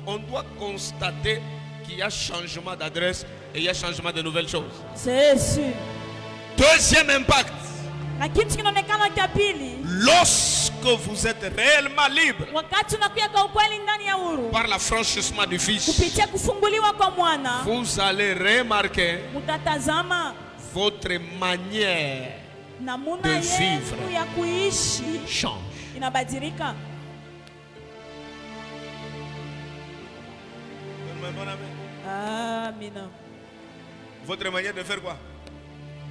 [SPEAKER 2] on doit constater qu'il y a changement d'adresse et il y a changement de nouvelles choses.
[SPEAKER 3] C'est sûr.
[SPEAKER 2] Deuxième impact.
[SPEAKER 3] Na kitu kinaonekana cha pili,
[SPEAKER 2] Lorsque vous êtes réellement libre
[SPEAKER 3] wakati unakuja kwa ukweli ndani ya huru
[SPEAKER 2] par l'affranchissement du Fils,
[SPEAKER 3] kupitia kufunguliwa kwa mwana,
[SPEAKER 2] vous allez remarquer
[SPEAKER 3] mutatazama
[SPEAKER 2] votre manière
[SPEAKER 3] namuna
[SPEAKER 2] de
[SPEAKER 3] yetu
[SPEAKER 2] vivre
[SPEAKER 3] ya kuishi
[SPEAKER 2] change.
[SPEAKER 3] inabadilika. Amina.
[SPEAKER 2] Votre manière de faire quoi?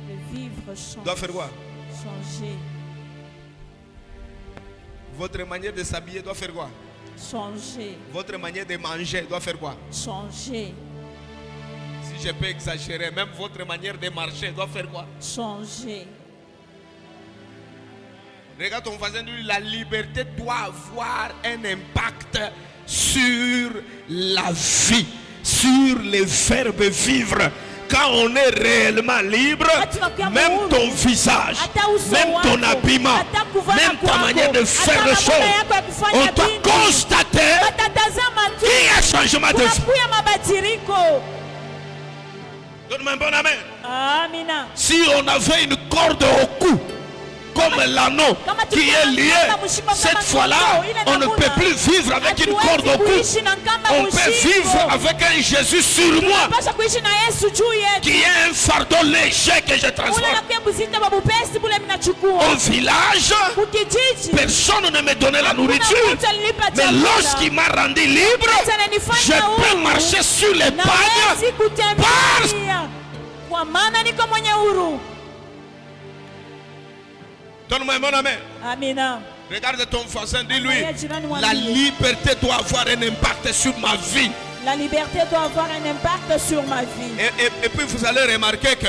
[SPEAKER 3] De vivre change.
[SPEAKER 2] Doit faire quoi?
[SPEAKER 3] Changer.
[SPEAKER 2] Votre manière de s'habiller doit faire quoi?
[SPEAKER 3] Changer.
[SPEAKER 2] Votre manière de manger doit faire quoi?
[SPEAKER 3] Changer.
[SPEAKER 2] Si je peux exagérer, même votre manière de marcher doit faire quoi?
[SPEAKER 3] Changer.
[SPEAKER 2] Regarde ton voisin, lui, la liberté doit avoir un impact sur la vie, sur les verbes vivre. Quand on est réellement libre, même ton visage, même ton habillement, même ta manière de faire les choses, on doit constater qu'il y a un changement de vie. Donne-moi un bon amen.
[SPEAKER 3] Amina.
[SPEAKER 2] Si on avait une corde au cou, comme l'anneau qui est lié, cette fois-là, on ne peut plus vivre avec une corde au cou. On peut vivre avec un Jésus sur moi, qui est un fardeau léger que je transporte. Au village, personne ne me donnait la nourriture. Mais lorsqu'il m'a rendu libre, je peux marcher sur les pagnes parce donne-moi un bon amen.
[SPEAKER 3] Amina.
[SPEAKER 2] Regarde ton voisin, dis-lui, la liberté doit avoir un impact sur ma vie.
[SPEAKER 3] La liberté doit avoir un impact sur ma vie.
[SPEAKER 2] Et puis vous allez remarquer que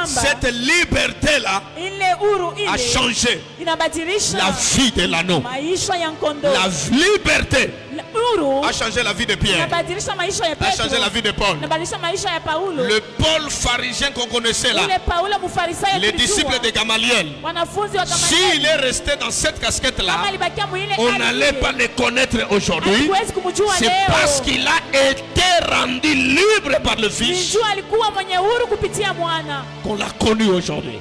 [SPEAKER 2] cette liberté-là a changé la vie de l'anneau. La liberté a changé la vie de Pierre, a changé la vie de Paul. Le Paul pharisien qu'on connaissait là, les disciples de Gamaliel, s'il est resté dans cette casquette-là, on n'allait pas le connaître aujourd'hui. C'est parce qu'il a été rendu libre par le Fils qu'on l'a connu aujourd'hui.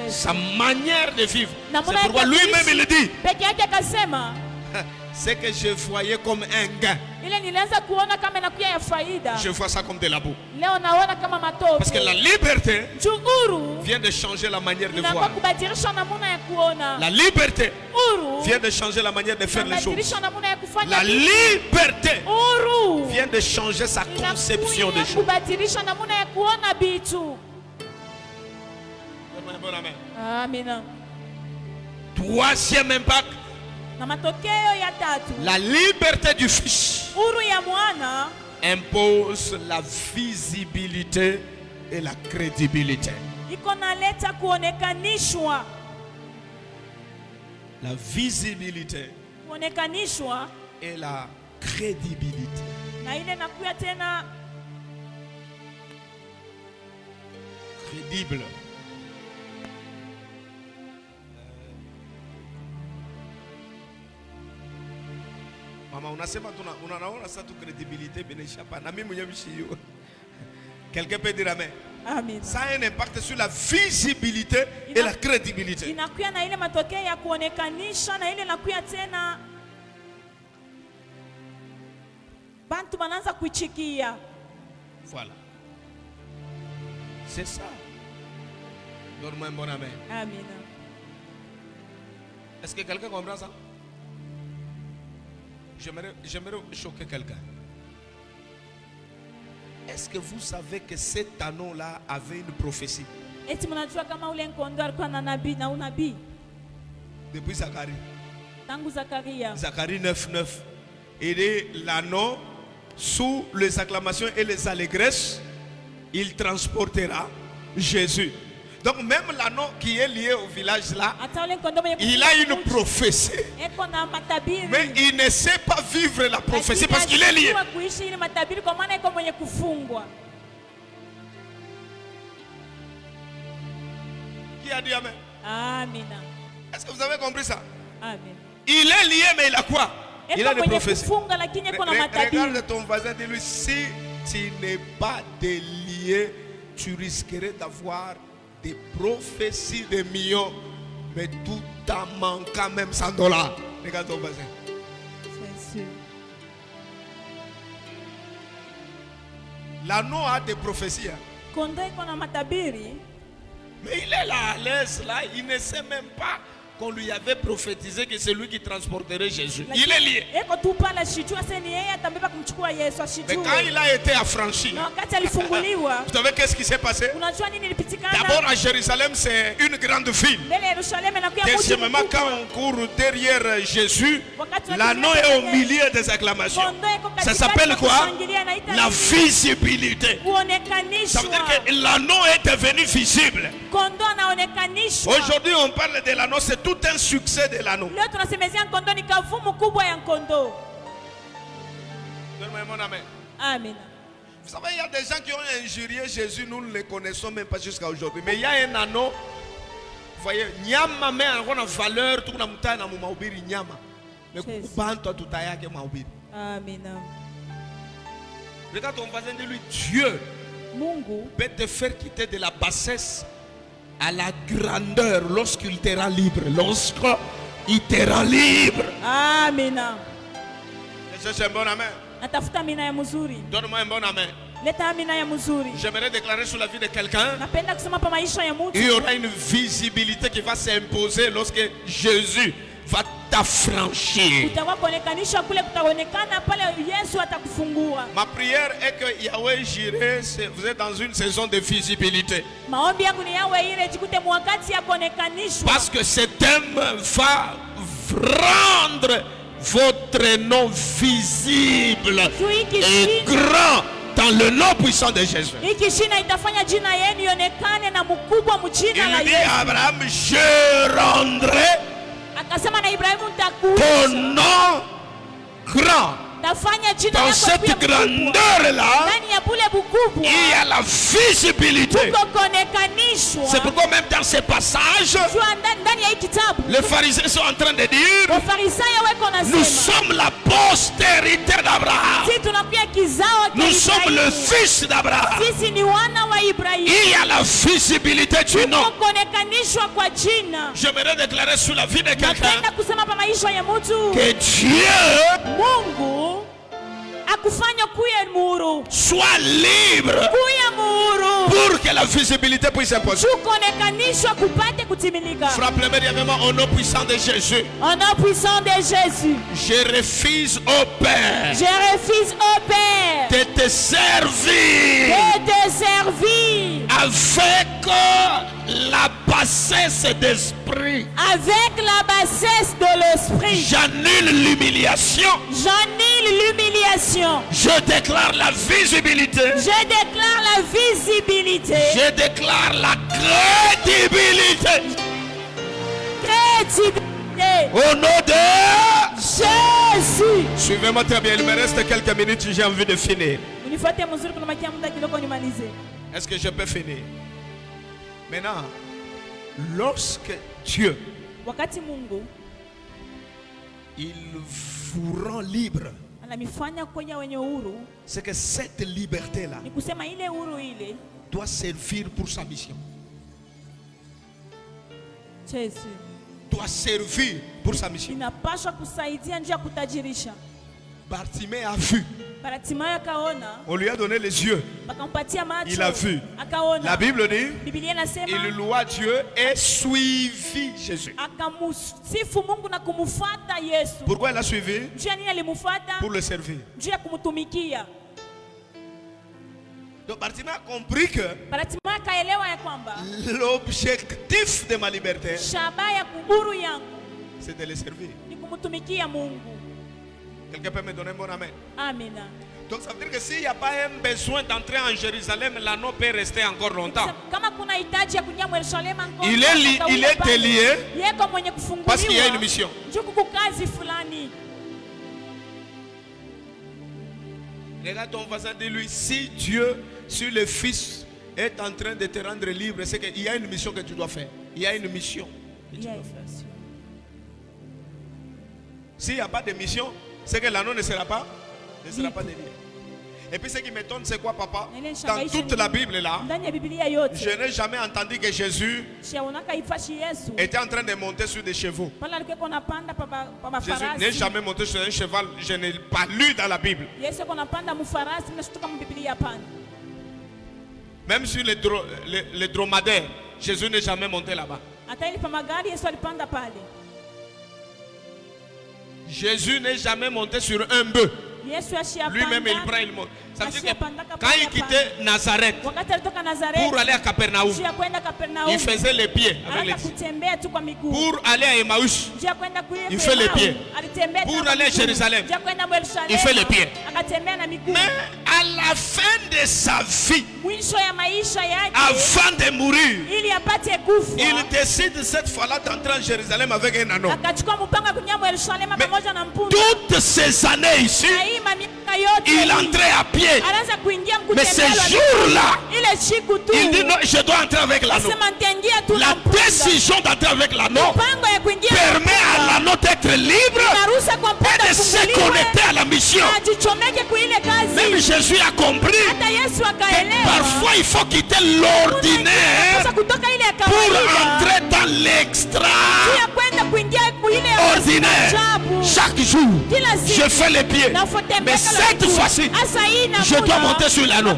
[SPEAKER 2] Sa manière de vivre. C'est pourquoi lui-même il dit, c'est que je voyais comme un gain, je vois ça comme de la boue. Parce que la liberté vient de changer la manière de voir. La liberté vient de changer la manière de faire les choses. La liberté vient de changer sa conception des choses.
[SPEAKER 3] Amen.
[SPEAKER 2] Troisième impact, la liberté du Fils impose la visibilité et la crédibilité. La visibilité et la crédibilité. Crédible. Maman, on a ça toute crédibilité. Quelqu'un peut dire amen.
[SPEAKER 3] Amen.
[SPEAKER 2] Ça a un impact sur la visibilité et la crédibilité. Voilà. C'est ça. Donne-moi un bon amen.
[SPEAKER 3] Amen.
[SPEAKER 2] Est-ce que quelqu'un comprend ça? J'aimerais choquer quelqu'un. Est-ce que vous savez que cet anneau-là avait une prophétie? Depuis Zacharie. Zacharie 9:9. Il dit l'anneau, sous les acclamations et les allégresse, il transportera Jésus. Donc même l'anneau qui est lié au village là, il a une prophétie. Mais il ne sait pas vivre la prophétie parce qu'il est lié. Qui a dit amen?
[SPEAKER 3] Amen.
[SPEAKER 2] Est-ce que vous avez compris ça?
[SPEAKER 3] Amen.
[SPEAKER 2] Il est lié mais il a quoi? Il a des prophéties.
[SPEAKER 3] Regarde
[SPEAKER 2] ton voisin, dis-lui, si tu n'es pas délié, tu risquerais d'avoir des prophéties de millions, mais tout en manquant même $100. Regarde ton voisin.
[SPEAKER 3] C'est sûr.
[SPEAKER 2] L'anneau a des prophéties. Mais il est là à l'aise, là, il ne sait même pas qu'on lui avait prophétisé que c'est lui qui transporterait Jésus. Il est lié. Mais quand il a été affranchi, vous savez qu'est-ce qui s'est passé? D'abord à Jérusalem, c'est une grande ville. Deuxièmement, quand on court derrière Jésus, l'anneau est au milieu des acclamations. Ça s'appelle quoi? La visibilité. Ça veut dire que l'anneau est devenu visible. Aujourd'hui, on parle de l'anneau, c'est tout un succès de l'anneau. Donne-moi mon amen.
[SPEAKER 3] Amen.
[SPEAKER 2] Vous savez, il y a des gens qui ont injurié Jésus, nous ne les connaissons même pas jusqu'à aujourd'hui. Mais il y a un anneau, vous voyez, nyama mais on a valeur, tout le monde a maubiri nyama. Mais kubanto tutayake maubiri.
[SPEAKER 3] Amen.
[SPEAKER 2] Regarde ton voisin, dis-lui, Dieu
[SPEAKER 3] Mungu
[SPEAKER 2] peut te faire quitter de la bassesse à la grandeur lorsqu'il te rend libre. Lorsqu'il te rend libre.
[SPEAKER 3] Amen.
[SPEAKER 2] C'est un bon amen. Donne-moi un bon amen. J'aimerais déclarer sur la vie de quelqu'un, il y aura une visibilité qui va s'imposer lorsque Jésus va t'affranchir. Ma prière est que Yahweh Jireh, vous êtes dans une saison de visibilité. Parce que cet homme va rendre votre nom visible et grand dans le nom puissant de Jésus. Il dit à Abraham, je rendrai ton nom grand. Dans cette grandeur-là, il y a la visibilité. C'est pourquoi même dans ces passages, les pharisiens sont en train de dire, nous sommes la postérité d'Abraham. Nous sommes le fils d'Abraham. Il y a la visibilité du nom. J'aimerais déclarer sur la vie de quelqu'un que Dieu soit libre pour que la visibilité puisse s'imposer. Frappe-le médiatement au nom puissant de Jésus.
[SPEAKER 3] Au nom puissant de Jésus.
[SPEAKER 2] Je refuse au Père.
[SPEAKER 3] Je refuse au Père
[SPEAKER 2] de te servir. Avec la bassesse d'esprit.
[SPEAKER 3] Avec la bassesse de l'esprit.
[SPEAKER 2] J'annule l'humiliation.
[SPEAKER 3] J'annule l'humiliation.
[SPEAKER 2] Je déclare la visibilité.
[SPEAKER 3] Je déclare la visibilité.
[SPEAKER 2] Je déclare la crédibilité.
[SPEAKER 3] Crédibilité.
[SPEAKER 2] Au nom de
[SPEAKER 3] Jésus.
[SPEAKER 2] Suivez-moi très bien. Il me reste quelques minutes. J'ai envie de finir. Est-ce que je peux finir? Maintenant, lorsque Dieu, il vous rend libre, c'est que cette liberté-là doit servir pour sa mission. Doit servir pour sa mission. Bartimée a vu. On lui a donné les yeux. Il a vu. La Bible dit, il loua Dieu et suivit Jésus. Pourquoi il a suivi? Pour le servir. Donc Bartimée a compris que l'objectif de ma liberté, c'est de le servir. Quelqu'un peut me donner mon amen?
[SPEAKER 3] Amen.
[SPEAKER 2] Donc ça veut dire que s'il n'y a pas un besoin d'entrer en Jérusalem, l'anneau peut rester encore longtemps. Il est délié parce qu'il y a une mission. Regarde ton voisin, dis-lui, si Dieu, si le Fils est en train de te rendre libre, c'est qu'il y a une mission que tu dois faire. Il y a une mission que tu dois faire. S'il n'y a pas de mission, c'est que l'anneau ne sera pas délié. Et puis ce qui m'étonne, c'est quoi, papa? Dans toute la Bible là, je n'ai jamais entendu que Jésus était en train de monter sur des chevaux. Jésus n'est jamais monté sur un cheval. Je n'ai pas lu dans la Bible. Même sur les dromadaires, Jésus n'est jamais monté là-bas. Jésus n'est jamais monté sur un bœuf. Lui-même il prend, il monte. Ça veut dire que quand il quittait Nazareth pour aller à Capernaum, il faisait les pieds avec les pieds. Pour aller à Emmaüs, il fait les pieds. Pour aller à Jérusalem, il fait les pieds. Mais à la fin de sa vie, avant de mourir, il décide cette fois-là d'entrer en Jérusalem avec un anneau. Mais toutes ces années ici, il entrait à pied. Mais ce jour-là, il dit non, je dois entrer avec l'anneau. La décision d'entrer avec l'anneau permet à l'anneau d'être libre et de se connecter à la mission. Même Jésus a compris que parfois il faut quitter l'ordinaire pour entrer dans l'extra ordinaire. Chaque jour, je fais les pieds. Mais cette fois-ci, je dois monter sur l'anneau.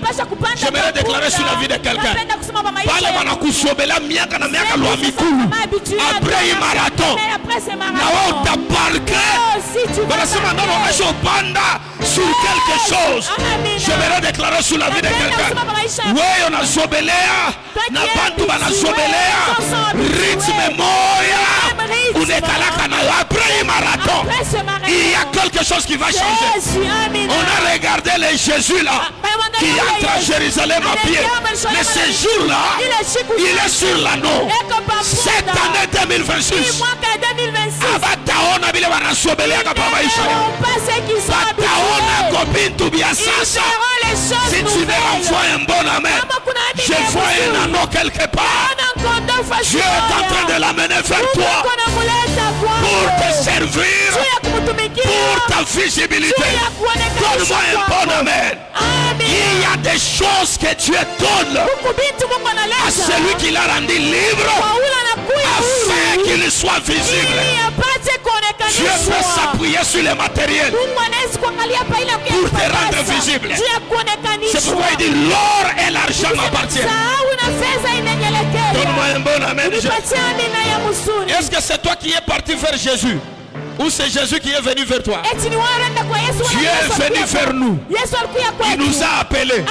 [SPEAKER 2] J'aimerais déclarer sur la vie de quelqu'un. Après un marathon, sur quelque chose. J'aimerais déclarer sur la vie de quelqu'un. Oui, on a Zobelea, Nabantu bana Zobelea, rythme moya, on est après un marathon. Il y a quelque chose qui va changer. On a regardé les Jésus là qui entre à Jérusalem à pied. Mais ce jour-là, il est sur l'anneau. Cette année 2026, Abataona bile bana Zobelea kapaba Ishaïa. Bataona kopintu biasasa. Si tu me renvoies un bon amen, je vois un anneau quelque part. Dieu est en train de l'amener vers toi pour te servir, pour ta visibilité. Donne-moi un bon amen. Il y a des choses que Dieu donne à celui qui l'a rendu libre afin qu'il soit visible. Dieu peut s'appuyer sur les matériels pour te rendre visible. C'est pourquoi il dit l'or et l'argent m'appartiennent. Donne-moi un bon amen. Est-ce que c'est toi qui es parti vers Jésus? Ou c'est Jésus qui est venu vers toi? Dieu est venu vers nous. Il nous a appelés.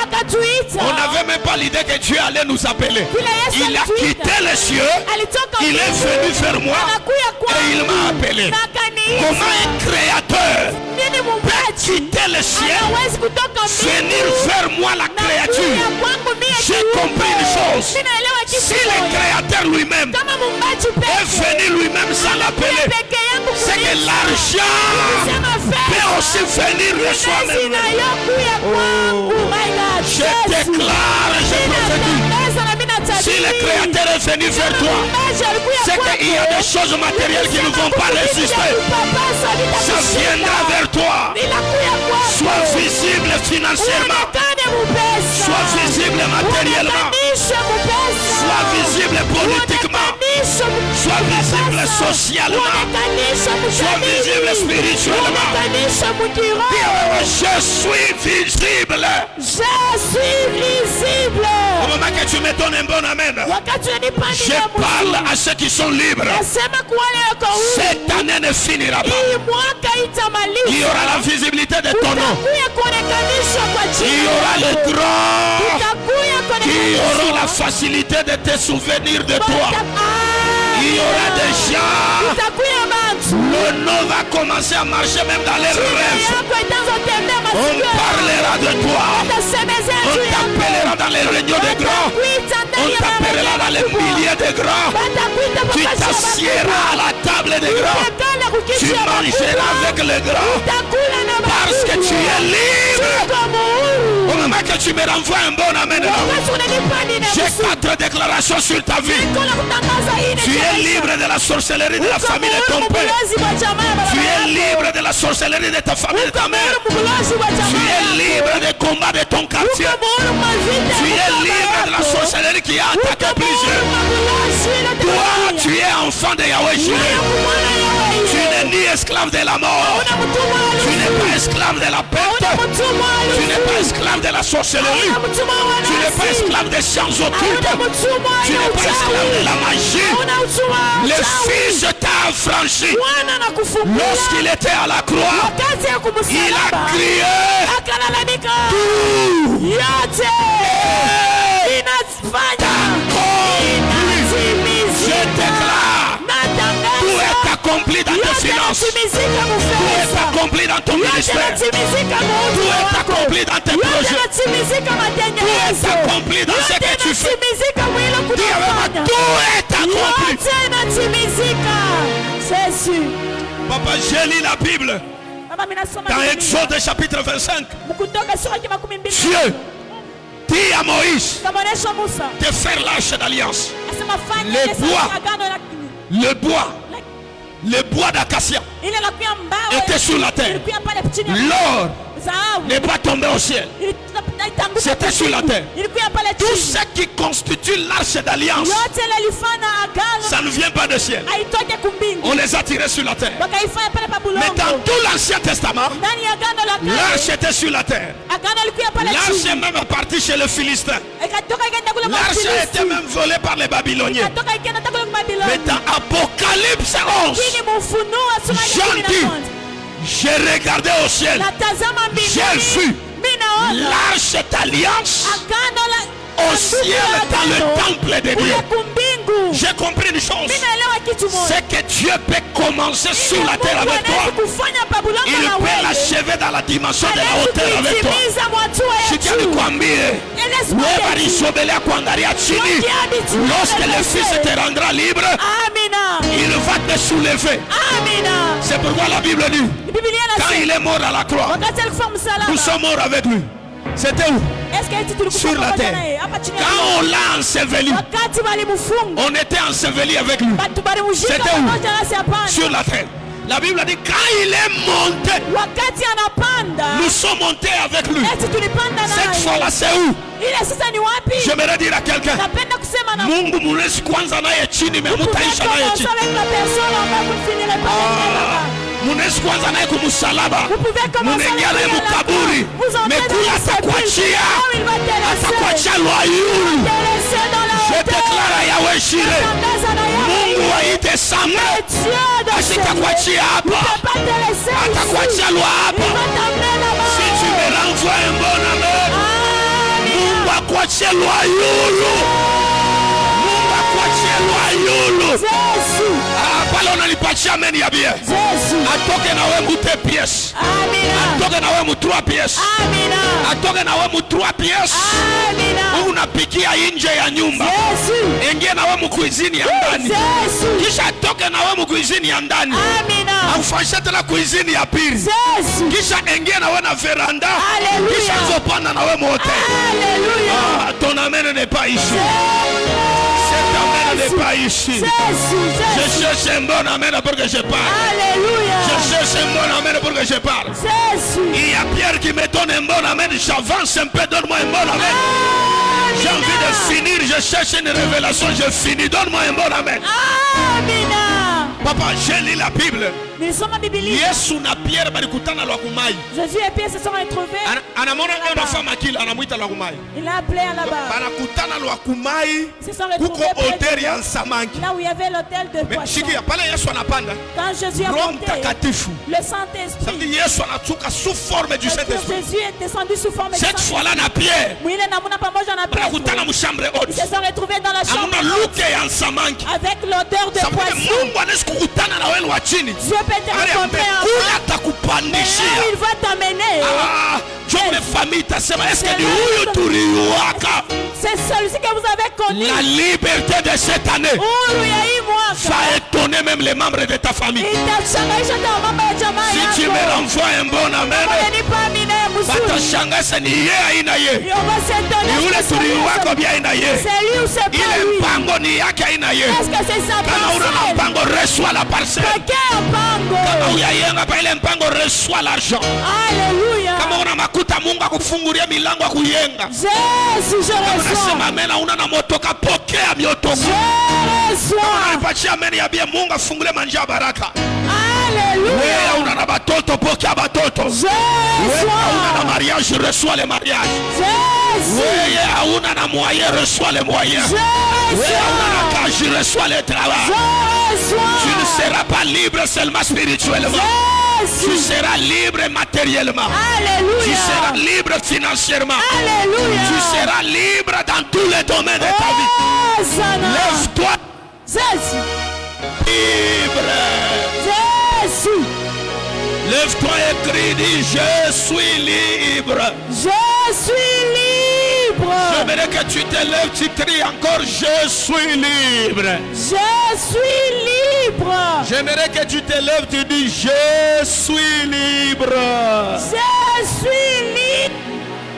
[SPEAKER 2] On n'avait même pas l'idée que Dieu allait nous appeler. Il a quitté les cieux. Il est venu vers moi et il m'a appelé. Comment un créateur peut quitter le ciel, venir vers moi la créature? J'ai compris une chose. Si le créateur lui-même est venu lui-même sans l'appeler, c'est que l'argent peut aussi venir de soi-même. Je déclare, je prophétise. Si le créateur est venu vers toi, c'est qu'il y a des choses matérielles qui ne vont pas résister. Ça viendra vers toi. Sois visible financièrement. Sois visible matériellement. Sois visible politiquement. Sois visible socialement. Sois visible spirituellement. Je suis visible.
[SPEAKER 3] Je suis visible.
[SPEAKER 2] Au moment que tu me donnes un bon amen, je parle à ceux qui sont libres. Cette année ne finira pas. Il y aura la visibilité de ton nom. Il y aura le droit. Il y aura la facilité de te souvenir de toi. Il y aura des gens. Le nom va commencer à marcher même dans les rêves. On parlera de toi. On t'appellera dans les réunions des grands. On t'appellera dans les milliers de grands. Tu t'assieras à la table des grands. Tu mangeras avec les grands. Parce que tu es libre. Au moment que tu me renvoies un bon amen, j'ai 4 déclarations sur ta vie. Tu es libre de la sorcellerie de la famille de ton père. Tu es libre de la sorcellerie de ta famille, de ta mère. Tu es libre des combats de ton quartier. Tu es libre de la sorcellerie qui a attaqué plusieurs. Toi, tu es enfant de Yahweh Jireh. Tu n'es ni esclave de la mort. Tu n'es pas esclave de la perte. Tu n'es pas esclave de la sorcellerie. Tu n'es pas esclave des sciences occultes. Tu n'es pas esclave de la magie. Le Fils t'a affranchi. Lorsqu'il était à la croix, il a crié je déclare, tout est accompli dans tes finances, tout est accompli dans ton ministère, tout est accompli dans tes projets, tout est accompli dans ce que tu fais. Dis avec moi, tout est accompli. Papa, j'ai lu la Bible dans Exode chapitre 25. Dieu dit à Moïse de faire l'arche d'alliance. Le bois d'acacia était sur la terre. L'or n'est pas tombé au ciel. C'était sur la terre. Tout ce qui constitue l'arche d'alliance, ça ne vient pas du ciel. On les a tirés sur la terre. Mais dans tout l'Ancien Testament, l'arche était sur la terre. L'arche est même partie chez le Philistin. L'arche a été même volée par les Babyloniens. Mais dans Apocalypse 11, Jean dit, j'ai regardé au ciel, j'ai vu l'arche d'alliance au ciel dans le temple de Dieu. J'ai compris une chose, c'est que Dieu peut commencer sur la terre avec toi. Il peut l'achever dans la dimension de la hauteur avec toi. Lorsque le Fils te rendra libre, il va te soulever. C'est pourquoi la Bible dit, quand il est mort à la croix, nous sommes morts avec lui. C'était où? Sur la terre. Quand on l'a enseveli, on était enseveli avec lui. C'était où? Sur la terre. La Bible a dit quand il est monté, nous sommes montés avec lui. Cette fois-là, c'est où? J'aimerais dire à quelqu'un, Mungu mulezi kwanza naye chini memutaisha naye chini. Munezi kwanza naye kumusalaba, munengia naye mukaburi, mekula atakuachia loyulu. Je déclare à Yahweh Jireh, Mungu wa Desembre asitakuachia hapa, atakuachia lwa hapa. Si tu me renvoies un bon amen, Mungu akuachie loyulu. Mungu akuachie loyulu. Pale unanipatia amen ya bie. Atoke na wewe mute pièce. Atoke na wewe mu 3 pièces. Atoke na wewe mu 3 pièces. Unapikia nje ya nyumba. Ingie na wewe mu cuisine ya ndani. Kisha atoke na wewe mu cuisine ya ndani. Afanye tena cuisine ya pili. Kisha ingie na wewe na veranda. Kisha nzopanda na wewe mu hotel. Alléluia. Ton amen n'est pas ici. Cet amen n'est pas ici. Je cherche un bon amen pour que je parle. Alléluia. Je cherche un bon amen pour que je parle. Il y a Pierre qui me donne un bon amen. J'avance un peu, donne-moi un bon amen. J'ai envie de finir, je cherche une révélation, je finis, donne-moi un bon amen. Amina. Papa, j'ai lu la Bible. Yesu na Pierre balikutana lwa kumai.
[SPEAKER 3] Jésus et Pierre se sont retrouvés.
[SPEAKER 2] Anamona una femme akili anamuita lwa kumai.
[SPEAKER 3] Il a appelé là-bas.
[SPEAKER 2] Banakutana lwa kumai.
[SPEAKER 3] Se sont retrouvés
[SPEAKER 2] hôtel ya Samangi.
[SPEAKER 3] Là où il y avait l'hôtel de poisson.
[SPEAKER 2] Shikia pale Yesu anapanda.
[SPEAKER 3] Quand Jésus a monté, le Saint-Esprit.
[SPEAKER 2] Ça veut dire Yesu anatoka sous forme du Saint-Esprit.
[SPEAKER 3] Jésus est descendu sous forme du Saint-Esprit.
[SPEAKER 2] Cette fois-là na Pierre. Banakutana mu chambre haute.
[SPEAKER 3] Ils se sont retrouvés dans la chambre
[SPEAKER 2] haute.
[SPEAKER 3] Avec l'odeur de poisson. Dieu peut te rencontrer en mais il va t'amener. C'est celui-ci que vous avez connu.
[SPEAKER 2] La liberté de cette année va étonner même les membres de ta famille. Si tu me renvoies un bon amen,
[SPEAKER 3] uzuri.
[SPEAKER 2] Watashangaza ni yeye aina
[SPEAKER 3] Et
[SPEAKER 2] yeye.
[SPEAKER 3] on va s'étonner.
[SPEAKER 2] Ni ule tuliwako bia aina yeye.
[SPEAKER 3] C'est lui ou c'est pas
[SPEAKER 2] Ile
[SPEAKER 3] lui?
[SPEAKER 2] mpango ni yake aina yeye.
[SPEAKER 3] Est-ce que c'est sa
[SPEAKER 2] Kama una
[SPEAKER 3] parcelle?
[SPEAKER 2] mpango reçois la parcelle.
[SPEAKER 3] Quelqu'un mpango.
[SPEAKER 2] Kama uyayenga pa ile mpango reçois l'argent.
[SPEAKER 3] Alléluia.
[SPEAKER 2] Kama una makuta Mungu akufungulia milango ya kuyenga.
[SPEAKER 3] Jésus, je
[SPEAKER 2] Kama
[SPEAKER 3] reçois.
[SPEAKER 2] unasema amen na una na motoka pokea miotoko.
[SPEAKER 3] Je reçois.
[SPEAKER 2] Unanipatia amen ya Mungu afungulie manja ya baraka.
[SPEAKER 3] Alléluia.
[SPEAKER 2] Wewe una na batoto pokea batoto.
[SPEAKER 3] Je
[SPEAKER 2] Wewe una na
[SPEAKER 3] reçois.
[SPEAKER 2] mariage reçois les mariages.
[SPEAKER 3] Jésus.
[SPEAKER 2] Wewe hauna na moyen reçois les moyens.
[SPEAKER 3] Je
[SPEAKER 2] Wewe hauna na
[SPEAKER 3] reçois.
[SPEAKER 2] kazi reçois le travail.
[SPEAKER 3] Je
[SPEAKER 2] Tu ne
[SPEAKER 3] reçois.
[SPEAKER 2] seras pas libre seulement spirituellement. Tu
[SPEAKER 3] Jésus.
[SPEAKER 2] seras libre matériellement. Tu seras
[SPEAKER 3] Alléluia.
[SPEAKER 2] libre financièrement.
[SPEAKER 3] Alléluia.
[SPEAKER 2] Tu seras libre dans tous les domaines de ta vie.
[SPEAKER 3] Hosanna.
[SPEAKER 2] Lève-toi
[SPEAKER 3] Jésus.
[SPEAKER 2] libre.
[SPEAKER 3] Jésus.
[SPEAKER 2] Lève-toi et crie, dis je suis libre.
[SPEAKER 3] Je suis libre.
[SPEAKER 2] J'aimerais que tu te lèves, tu cries encore je suis libre.
[SPEAKER 3] Je suis libre.
[SPEAKER 2] J'aimerais que tu te lèves, tu dis je suis libre.
[SPEAKER 3] Je suis libre.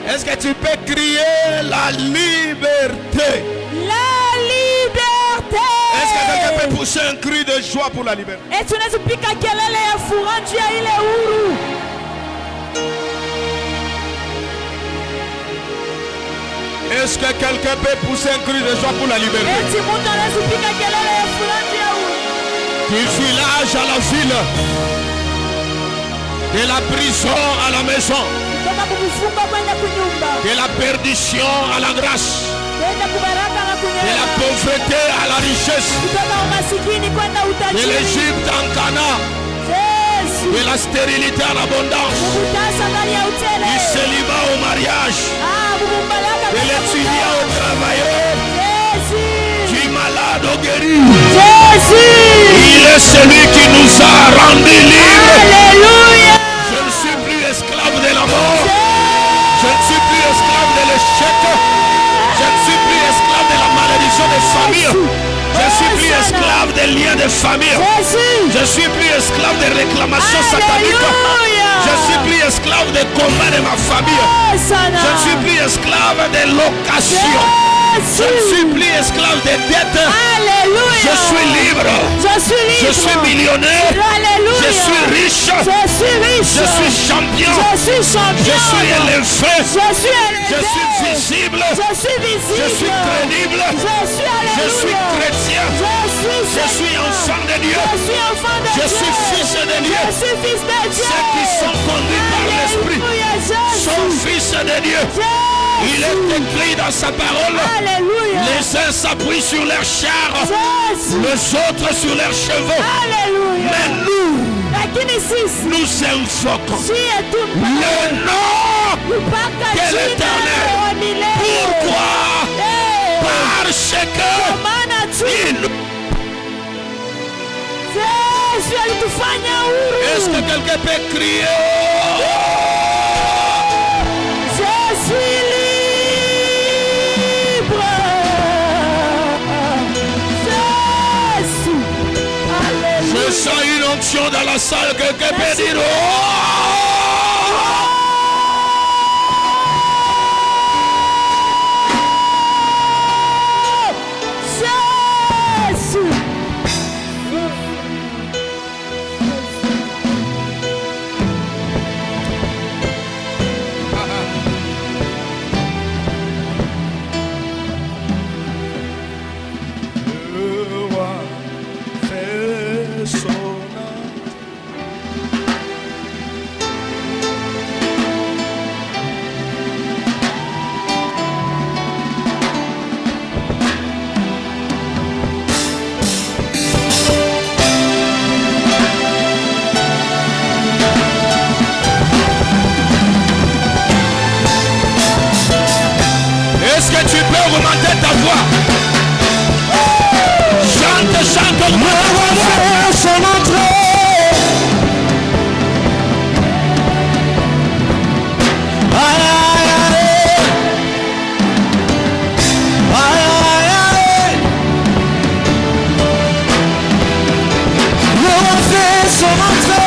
[SPEAKER 2] Est-ce que tu peux crier la liberté?
[SPEAKER 3] La liberté.
[SPEAKER 2] Est-ce que quelqu'un peut pousser un cri de joie pour la liberté?
[SPEAKER 3] Et tunaweza kupika kelele ya furaha juu ya ile huru.
[SPEAKER 2] Est-ce que quelqu'un peut pousser un cri de joie pour la liberté?
[SPEAKER 3] Eti mtu anaweza kupika kelele ya furaha juu ya huru.
[SPEAKER 2] Du village à la ville, de la prison à la maison,
[SPEAKER 3] Kutoka kufunga kwenda kunyumba.
[SPEAKER 2] de la perdition à la grâce,
[SPEAKER 3] Kwenda kubaraka na
[SPEAKER 2] de la
[SPEAKER 3] kunyumba.
[SPEAKER 2] pauvreté à la richesse,
[SPEAKER 3] Kutoka umasikini kwenda
[SPEAKER 2] de
[SPEAKER 3] utajiri.
[SPEAKER 2] l'Égypte en Canaan,
[SPEAKER 3] Jésus.
[SPEAKER 2] de la stérilité à l'abondance,
[SPEAKER 3] Kukutasa ndani ya
[SPEAKER 2] du
[SPEAKER 3] utele.
[SPEAKER 2] célibat au mariage,
[SPEAKER 3] Ah, kukumbalaka
[SPEAKER 2] de
[SPEAKER 3] kwenda
[SPEAKER 2] l'étudiant au
[SPEAKER 3] kunyumba.
[SPEAKER 2] travailleur,
[SPEAKER 3] Jésus.
[SPEAKER 2] du malade au guéri.
[SPEAKER 3] Jésus.
[SPEAKER 2] Il est celui qui nous a rendus libres.
[SPEAKER 3] Alléluia.
[SPEAKER 2] Je ne suis plus esclave de la mort. Je ne suis plus esclave de l'échec. Je ne suis plus esclave de la malédiction des familles. Je ne suis plus esclave des liens de famille.
[SPEAKER 3] Jésus.
[SPEAKER 2] Je ne suis plus esclave des réclamations sataniques. Je ne suis plus esclave des combats de ma famille.
[SPEAKER 3] Hosanna.
[SPEAKER 2] Je ne suis plus esclave des locations. Je ne suis plus esclave des dettes.
[SPEAKER 3] Alléluia.
[SPEAKER 2] Je suis libre.
[SPEAKER 3] Je suis libre.
[SPEAKER 2] Je suis millionnaire.
[SPEAKER 3] Alléluia.
[SPEAKER 2] Je suis riche.
[SPEAKER 3] Je suis riche.
[SPEAKER 2] Je suis champion.
[SPEAKER 3] Je suis champion.
[SPEAKER 2] Je suis élevé.
[SPEAKER 3] Je suis élevé.
[SPEAKER 2] Je suis visible.
[SPEAKER 3] Je suis visible.
[SPEAKER 2] Je suis crédible.
[SPEAKER 3] Je suis alléluia.
[SPEAKER 2] Je suis chrétien.
[SPEAKER 3] Je
[SPEAKER 2] suis enfant de Dieu.
[SPEAKER 3] Je suis enfant de
[SPEAKER 2] Je
[SPEAKER 3] Dieu.
[SPEAKER 2] suis fils de Dieu.
[SPEAKER 3] Je suis fils de Dieu.
[SPEAKER 2] Ceux qui sont conduits par l'Esprit
[SPEAKER 3] Alléluia, Jésus.
[SPEAKER 2] sont fils de Dieu. Il est écrit dans sa parole.
[SPEAKER 3] Alléluia.
[SPEAKER 2] Les uns s'appuient sur leurs chars,
[SPEAKER 3] Jésus.
[SPEAKER 2] les autres sur leurs chevaux.
[SPEAKER 3] Alléluia.
[SPEAKER 2] Mais nous,
[SPEAKER 3] Lakini sisi
[SPEAKER 2] nous invoquons
[SPEAKER 3] sie tu
[SPEAKER 2] le nom
[SPEAKER 3] mpaka
[SPEAKER 2] de
[SPEAKER 3] jina
[SPEAKER 2] l'Éternel.
[SPEAKER 3] la milele.
[SPEAKER 2] Pourquoi?
[SPEAKER 3] Eh,
[SPEAKER 2] Parce
[SPEAKER 3] kwa
[SPEAKER 2] que
[SPEAKER 3] maana tu
[SPEAKER 2] il nous...
[SPEAKER 3] Yesu alitufanya huru.
[SPEAKER 2] Est-ce que quelqu'un peut crier?
[SPEAKER 3] Je suis libre. Jésus. Alléluia.
[SPEAKER 2] Je sens une onction dans la salle. Quelqu'un peut dire oh!
[SPEAKER 3] Jésus.
[SPEAKER 2] Le roi fait son œuvre. Est-ce que tu peux augmenter ta voix? Chante, chante, augmente ta voix.
[SPEAKER 4] Son entrée. Aïe, aïe, aïe. Aïe, aïe, aïe. Le roi fait son entrée.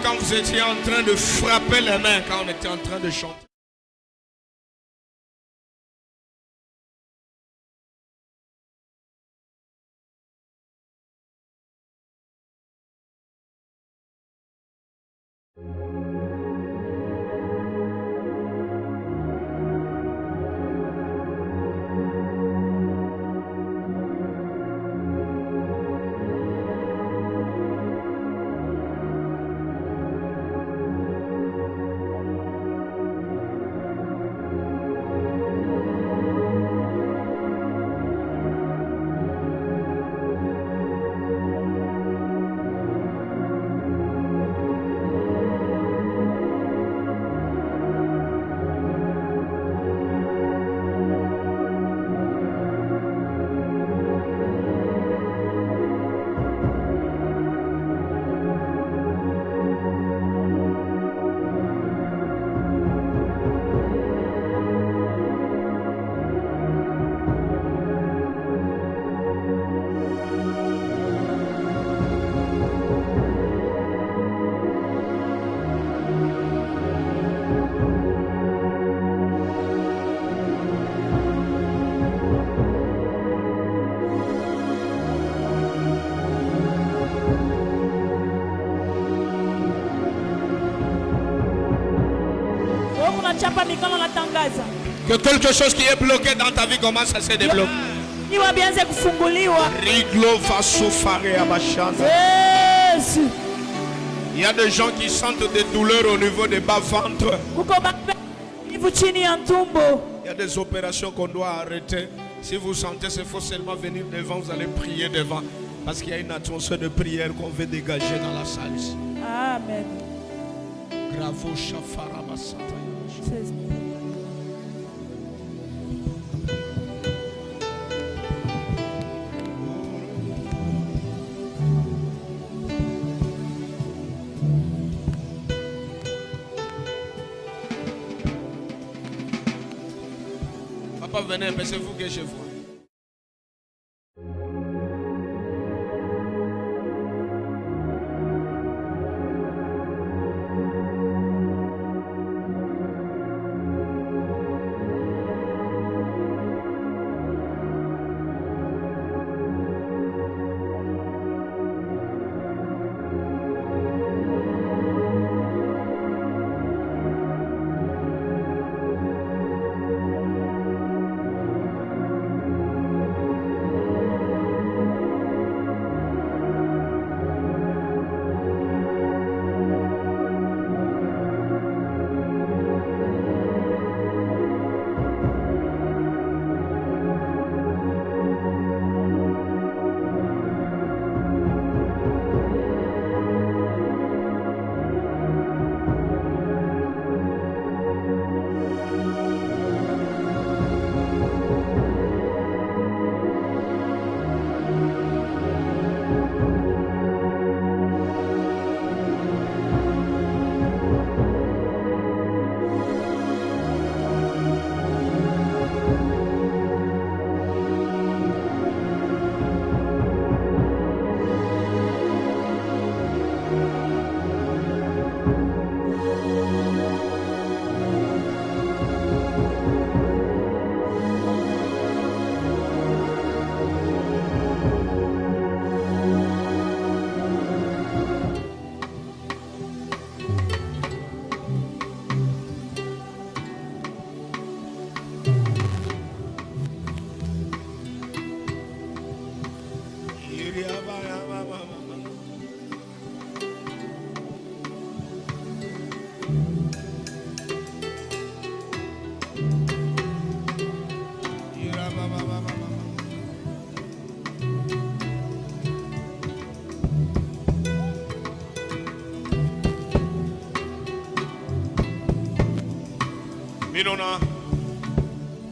[SPEAKER 2] quand vous étiez en train de frapper les mains, quand on était en train de chanter. Que quelque chose qui est bloqué dans ta vie commence à se débloquer. Il y a des gens qui sentent des douleurs au niveau des bas-ventres. Il y a des opérations qu'on doit arrêter. Si vous sentez, il faut seulement venir devant, vous allez prier devant. Parce qu'il y a une atmosphère de prière qu'on veut dégager dans la salle ici.
[SPEAKER 3] Amen.
[SPEAKER 2] Papa, venez, abaissez-vous que je vois.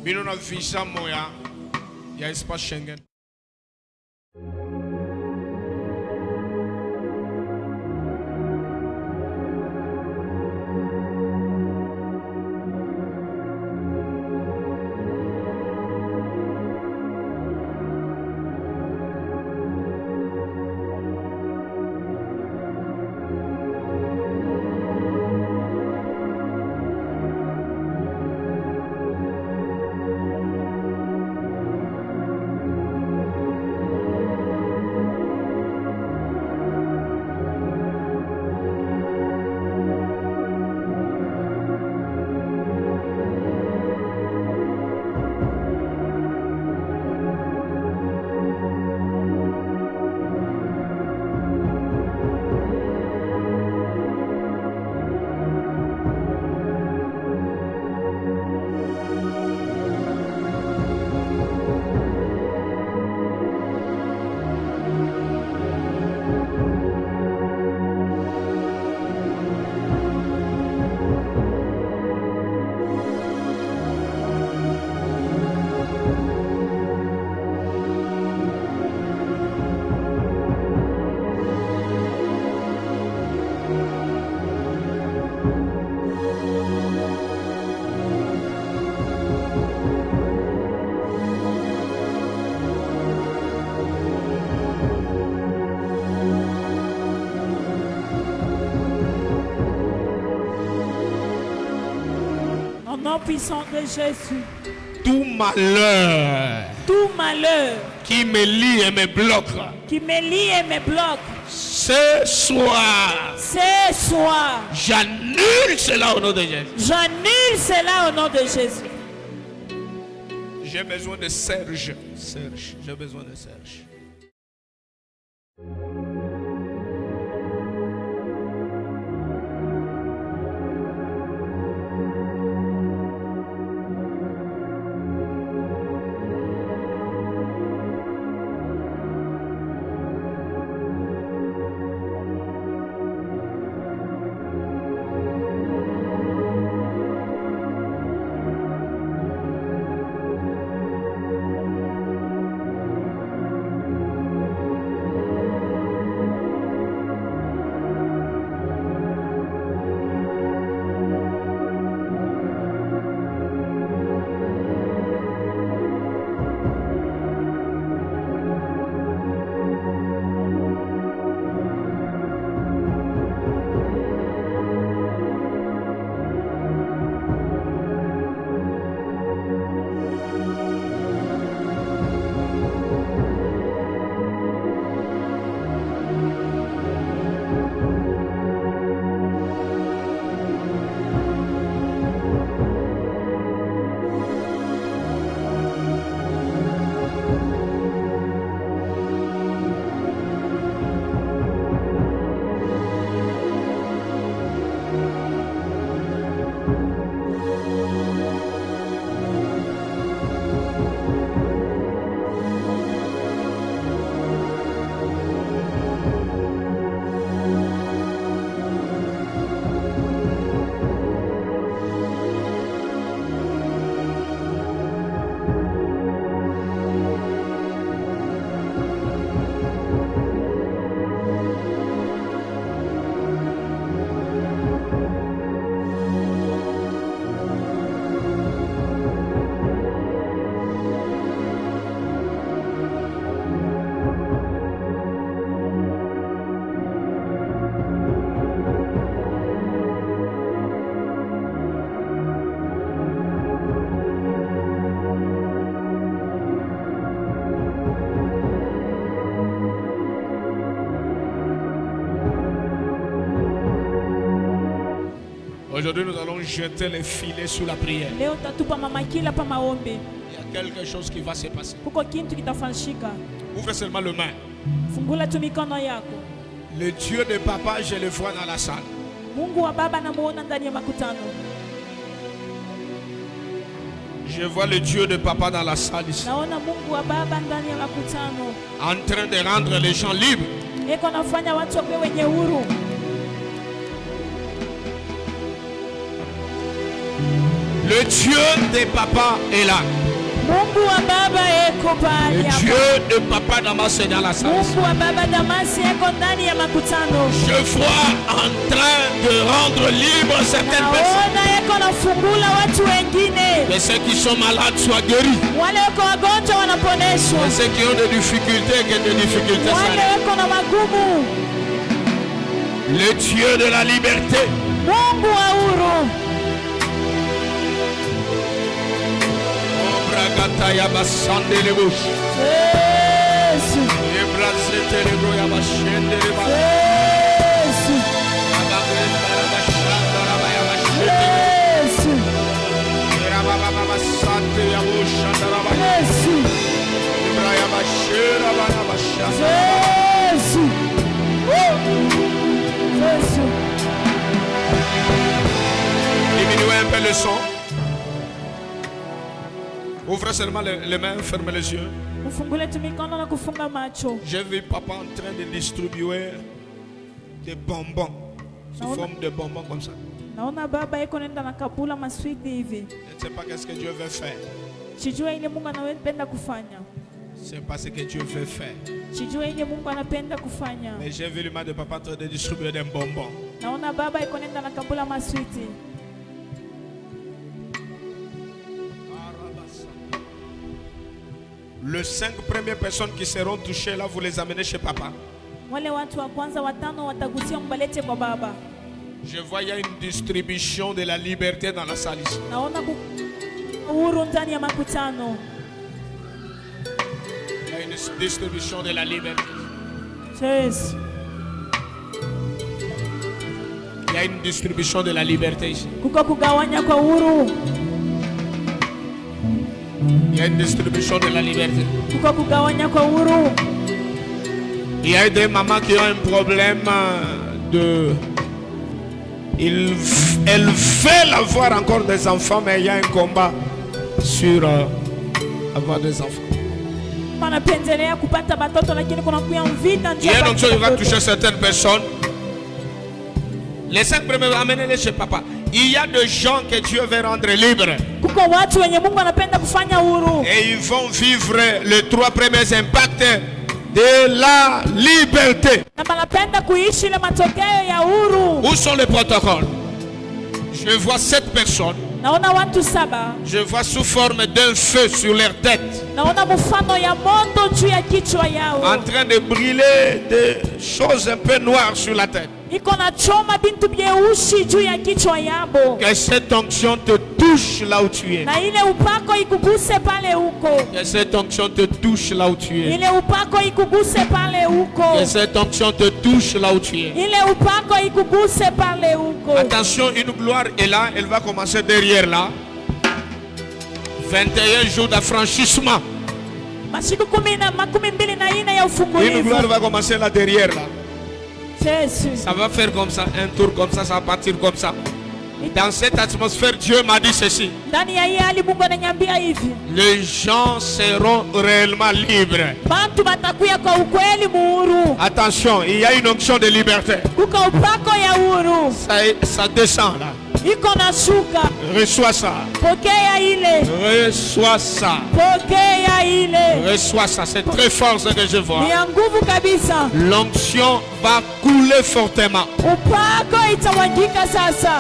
[SPEAKER 2] Minona visa moya ya espace Schengen.
[SPEAKER 3] puissant de Jésus.
[SPEAKER 2] Tout malheur qui me lie et me bloque, ce soir, j'annule cela au nom de Jésus. J'ai besoin de Serge. J'ai besoin de Serge. Aujourd'hui, nous allons jeter les filets sous la prière. Il y a quelque chose qui va se passer. Ouvre seulement le main. Le Dieu de papa, je le vois dans la salle. Je vois le Dieu de papa dans la salle ici. En train de rendre les gens libres. Le Dieu de papa est là. Le Dieu de papa Damas est dans la salle. Je vois en train de rendre libre certaines personnes. Que ceux qui sont malades soient guéris. Que ceux qui ont des difficultés, que des difficultés s'arrêtent. Le Dieu de la liberté. Gataya basande le bush. Jésus. Ebrasete le broya bashende le ba. Jésus. Abagenda la bashanda la baya bashende. Jésus. Era baba baba sante ya bushanda la baya. Jésus. Ebraya bashera baya bashanda. Jésus. Jésus. Diminuez un peu le son. Ouvrez seulement les mains, fermez les yeux. J'ai vu papa en train de distribuer des bonbons sous forme de bonbons comme ça. Je ne sais pas qu'est-ce que Dieu veut faire. C'est pas ce que Dieu veut faire. Mais j'ai vu le main de papa en train de distribuer des bonbons. Les 5 premières personnes qui seront touchées là, vous les amenez chez papa. Je vois il y a une distribution de la liberté dans la salle ici.
[SPEAKER 3] Naona uhuru ndani ya makutano.
[SPEAKER 2] Il y a une distribution de la liberté.
[SPEAKER 3] Yes.
[SPEAKER 2] Il y a une distribution de la liberté ici.
[SPEAKER 3] Kuko kugawanya kwa uhuru.
[SPEAKER 2] Il y a une distribution de la liberté.
[SPEAKER 3] Kuko kugawanya kwa uhuru.
[SPEAKER 2] Il y a des mamans qui ont un problème de... Elles veulent avoir encore des enfants, mais il y a un combat sur avoir des enfants. Il y a une chose qui va toucher certaines personnes. Les 5 premiers, amenez-les chez papa. Il y a des gens que Dieu veut rendre libres. Et ils vont vivre les 3 premiers impacts de la liberté. Où sont les protocoles? Je vois 7 personnes. Je vois sous forme d'un feu sur leur tête. En train de brûler des choses un peu noires sur la tête. Que cette onction te touche là où tu es. Que cette onction te touche là où tu es. Que cette onction te touche là où tu es. Attention, une gloire est là, elle va commencer derrière là. 21 jours d'affranchissement. Une gloire va commencer là derrière là. Ça va faire comme ça, un tour comme ça va partir comme ça. Dans cette atmosphère, Dieu m'a dit ceci. Les gens seront réellement libres. Attention, il y a une onction de liberté. Ça descend là. Reçois ça. Reçois ça. Reçois ça. C'est très fort ce que je vois. L'onction va couler fortement.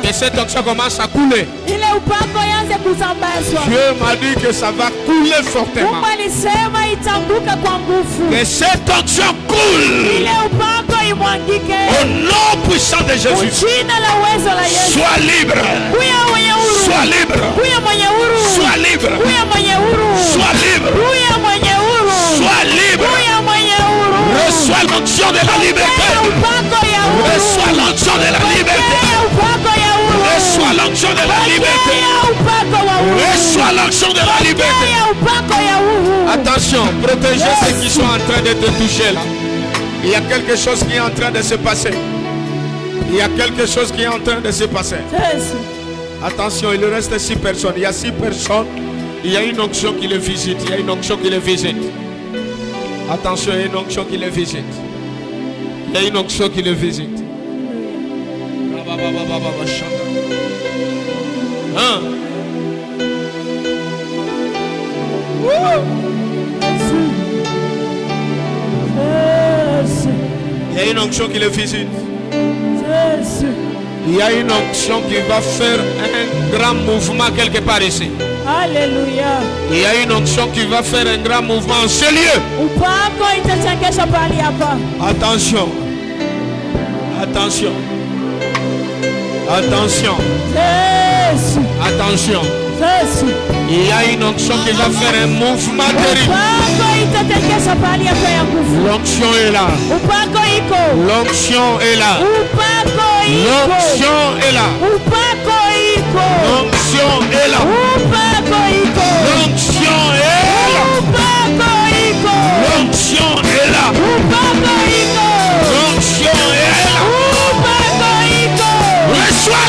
[SPEAKER 2] Et cette onction commence à couler. Dieu m'a dit que ça va couler fortement. Que cette onction coule. Au nom puissant de Jésus. Sois libre. Sois libre. Sois libre. Sois libre. Sois libre. Reçois l'onction de la liberté. Reçois l'onction de la liberté. Reçois l'onction de la liberté. Reçois l'onction de la liberté. Attention, protégez ceux qui sont en train de te toucher là. Il y a quelque chose qui est en train de se passer. Il y a quelque chose qui est en train de se passer. Attention, il reste 6 personnes. Il y a 6 personnes. Il y a une onction qui les visite. Il y a une onction qui les visite. Attention, il y a une onction qui les visite. Il y a une onction qui les visite. Hein? Il y a une onction qui les visite. Il y a une onction qui va faire un grand mouvement quelque part ici.
[SPEAKER 3] Alléluia.
[SPEAKER 2] Il y a une onction qui va faire un grand mouvement en ce lieu. Attention. Attention. Attention. Attention. Il y a une onction qui va faire un mouvement terrible. L'onction est là. L'onction est là. L'onction est là. L'onction est là. L'onction est là. L'onction est là. L'onction est là. Reçois.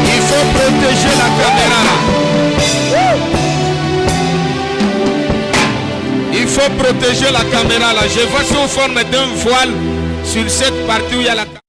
[SPEAKER 2] Il faut protéger la caméra là. Il faut protéger la caméra là. Je vois sous forme d'un voile sur cette partie où il y a la caméra.